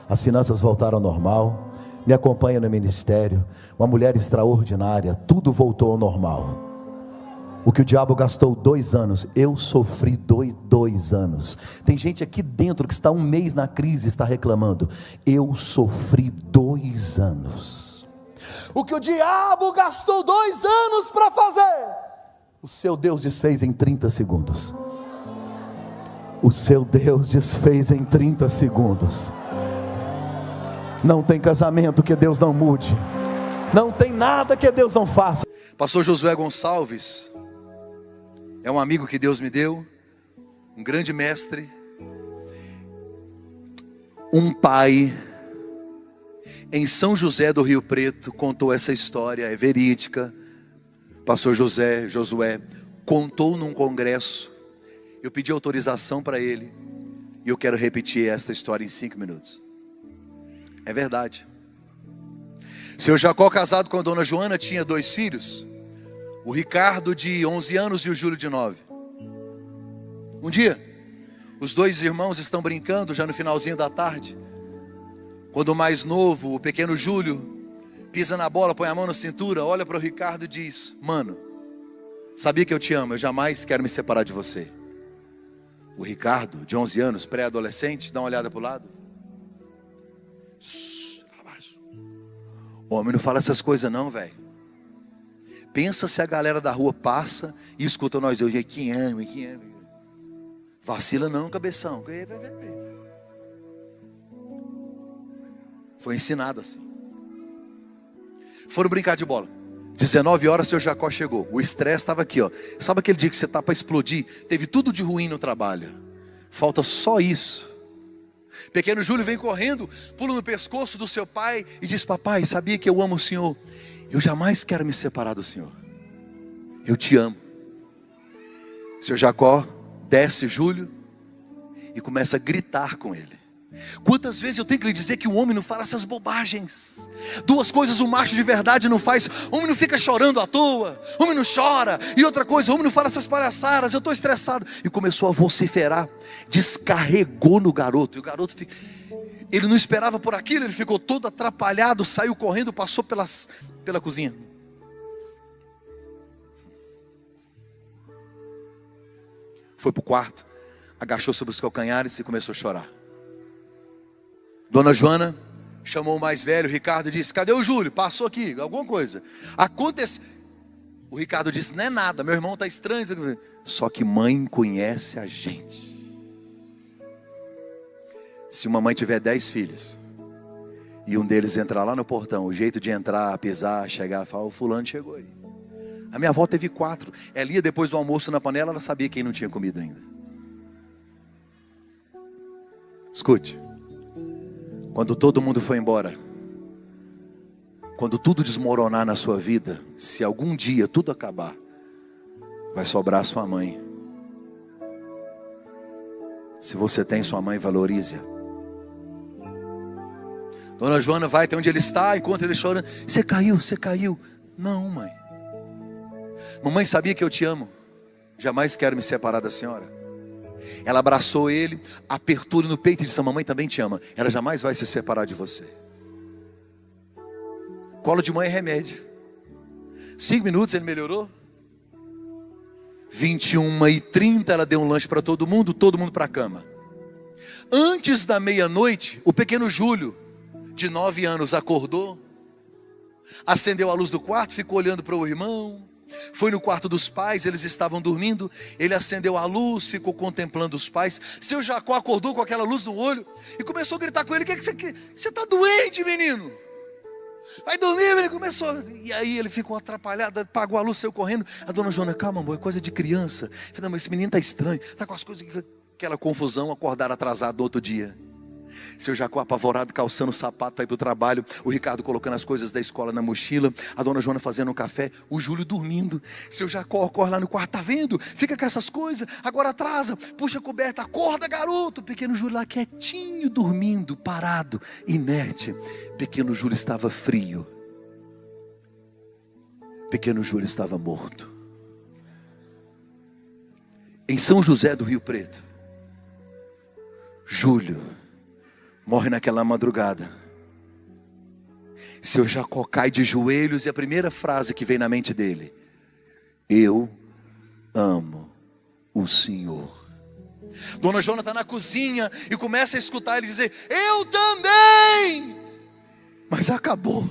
as finanças voltaram ao normal, me acompanha no ministério, uma mulher extraordinária, tudo voltou ao normal. O que o diabo gastou 2 anos, eu sofri 2 anos. Tem gente aqui dentro que está 1 mês na crise, está reclamando. Eu sofri 2 anos. O que o diabo gastou 2 anos para fazer, o seu Deus desfez em 30 segundos. O seu Deus desfez em 30 segundos. Não tem casamento que Deus não mude. Não tem nada que Deus não faça. Pastor Josué Gonçalves é um amigo que Deus me deu, um grande mestre, um pai em São José do Rio Preto contou essa história, é verídica. Pastor Josué contou num congresso. Eu pedi autorização para ele e eu quero repetir esta história em 5 minutos. É verdade. Seu Jacó, casado com a dona Joana, tinha 2 filhos. O Ricardo de 11 anos e o Júlio de 9. Um dia, os 2 irmãos estão brincando já no finalzinho da tarde, quando o mais novo, o pequeno Júlio, pisa na bola, põe a mão na cintura, olha para o Ricardo e diz: mano, sabia que eu te amo, eu jamais quero me separar de você. O Ricardo, de 11 anos, pré-adolescente, dá uma olhada para o lado. Fala baixo. Homem, não fala essas coisas não, velho. Pensa se a galera da rua passa e escuta nós hoje, quem ama. Vacila não, cabeção. Foi ensinado assim. Foram brincar de bola. 19 horas, seu Jacó chegou. O estresse estava aqui, ó. Sabe aquele dia que você está para explodir? Teve tudo de ruim no trabalho. Falta só isso. Pequeno Júlio vem correndo, pula no pescoço do seu pai e diz: papai, sabia que eu amo o senhor? Eu jamais quero me separar do senhor. Eu te amo. Seu Jacó desce Júlio e começa a gritar com ele. Quantas vezes eu tenho que lhe dizer que o homem não fala essas bobagens? 2 coisas o macho de verdade não faz. O homem não fica chorando à toa, o homem não chora. E outra coisa, o homem não fala essas palhaçadas. Eu estou estressado. E começou a vociferar. Descarregou no garoto. E o garoto ele não esperava por aquilo. Ele ficou todo atrapalhado, saiu correndo, passou pela cozinha. Foi para o quarto, agachou sobre os calcanhares e começou a chorar. Dona Joana chamou o mais velho, o Ricardo, e disse: cadê o Júlio? Passou aqui, alguma coisa. Aconteceu. O Ricardo disse: não é nada, meu irmão está estranho. Só que mãe conhece a gente. Se uma mãe tiver 10 filhos e um deles entrar lá no portão, o jeito de entrar, pisar, chegar, falar: o fulano chegou aí. A minha avó teve 4. Ela ia depois do almoço na panela, ela sabia quem não tinha comido ainda. Escute. Quando todo mundo foi embora, quando tudo desmoronar na sua vida, se algum dia tudo acabar, vai sobrar sua mãe. Se você tem sua mãe, valorize-a. Dona Joana vai até onde ele está, encontra ele chorando. Você caiu. Não, mãe. Mamãe sabia que eu te amo. Jamais quero me separar da senhora. Ela abraçou ele, apertou ele no peito e disse: a mamãe também te ama. Ela jamais vai se separar de você. Colo de mãe é remédio. 5 minutos ele melhorou. 21h30 ela deu um lanche para todo mundo para a cama. Antes da meia-noite, o pequeno Júlio, de 9 anos, acordou, acendeu a luz do quarto, ficou olhando para o irmão, foi no quarto dos pais, eles estavam dormindo, ele acendeu a luz, ficou contemplando os pais. Seu Jacó acordou com aquela luz no olho e começou a gritar com ele: o que você quer? Você está doente, menino? Vai dormir, ele começou. E aí ele ficou atrapalhado, apagou a luz, saiu correndo. A dona Joana: calma, amor, é coisa de criança. Eu falei: não, mas esse menino está estranho, está com as coisas, aquela confusão, acordaram atrasado no outro dia. Seu Jacó apavorado, calçando o sapato para ir para o trabalho, o Ricardo colocando as coisas da escola na mochila, a dona Joana fazendo um café, o Júlio dormindo. Seu Jacó corre lá no quarto: tá vendo? Fica com essas coisas, agora atrasa, puxa a coberta, acorda, garoto. O pequeno Júlio lá quietinho, dormindo, parado, inerte. Pequeno Júlio estava frio. Pequeno Júlio estava morto. Em São José do Rio Preto, Júlio morre naquela madrugada. Seu Jacó cai de joelhos e a primeira frase que vem na mente dele: eu amo o Senhor. Dona Joana está na cozinha e começa a escutar ele dizer: eu também. Mas acabou.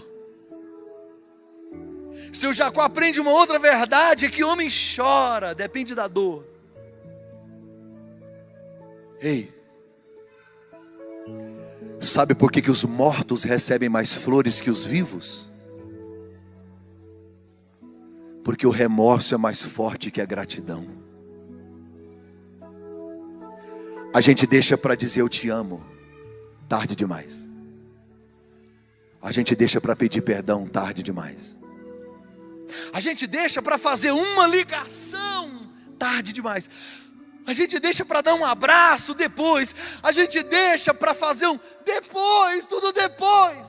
Seu Jacó aprende uma outra verdade: é que homem chora, depende da dor. Ei, sabe por que os mortos recebem mais flores que os vivos? Porque o remorso é mais forte que a gratidão. A gente deixa para dizer eu te amo tarde demais. A gente deixa para pedir perdão tarde demais. A gente deixa para fazer uma ligação tarde demais. A gente deixa para dar um abraço depois. A gente deixa para fazer um depois, tudo depois.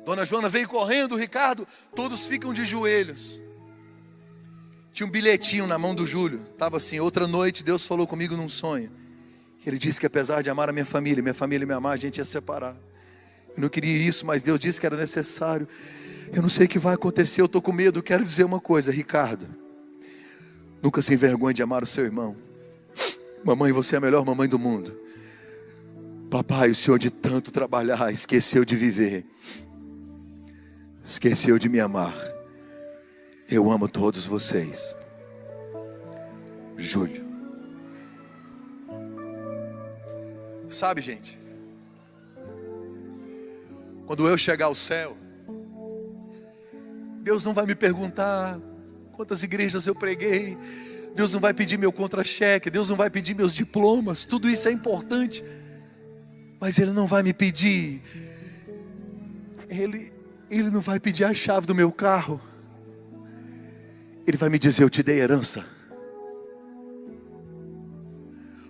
Dona Joana veio correndo, o Ricardo, todos ficam de joelhos. Tinha um bilhetinho na mão do Júlio, estava assim: outra noite Deus falou comigo num sonho. Ele disse que apesar de amar a minha família me amar, a gente ia separar. Eu não queria isso, mas Deus disse que era necessário. Eu não sei o que vai acontecer, eu estou com medo. Quero dizer uma coisa, Ricardo: nunca se envergonhe de amar o seu irmão. Mamãe, você é a melhor mamãe do mundo. Papai, o senhor de tanto trabalhar esqueceu de viver. Esqueceu de me amar. Eu amo todos vocês. Júlio. Sabe, gente, quando eu chegar ao céu, Deus não vai me perguntar quantas igrejas eu preguei. Deus não vai pedir meu contra-cheque. Deus não vai pedir meus diplomas. Tudo isso é importante, mas Ele não vai me pedir. Ele não vai pedir a chave do meu carro. Ele vai me dizer: eu te dei herança.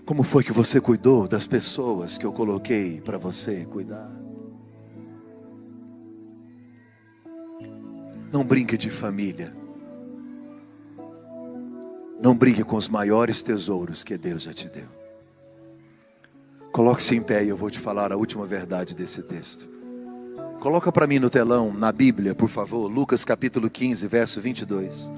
Como foi que você cuidou das pessoas que eu coloquei para você cuidar? Não brinque de família. Não brinque com os maiores tesouros que Deus já te deu. Coloque-se em pé e eu vou te falar a última verdade desse texto. Coloca para mim no telão, na Bíblia, por favor, Lucas capítulo 15, verso 22.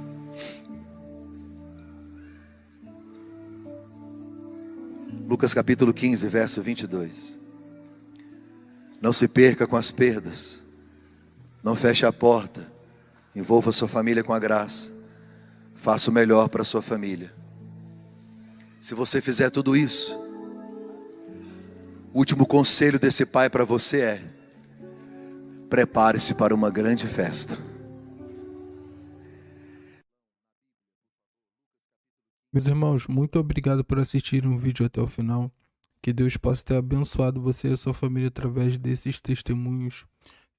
Lucas capítulo 15, verso 22. Não se perca com as perdas. Não feche a porta. Envolva sua família com a graça. Faça o melhor para a sua família. Se você fizer tudo isso, o último conselho desse pai para você é: prepare-se para uma grande festa. Meus irmãos, muito obrigado por assistirem o vídeo até o final. Que Deus possa ter abençoado você e a sua família através desses testemunhos.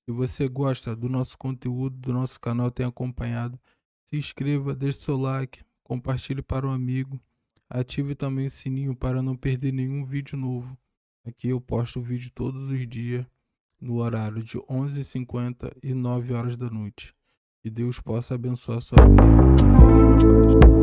Se você gosta do nosso conteúdo, do nosso canal, tem acompanhado, se inscreva, deixe seu like, compartilhe para um amigo. Ative também o sininho para não perder nenhum vídeo novo. Aqui eu posto vídeo todos os dias, no horário de 11h50 e 9 horas da noite. Que Deus possa abençoar a sua vida. Fique na paz.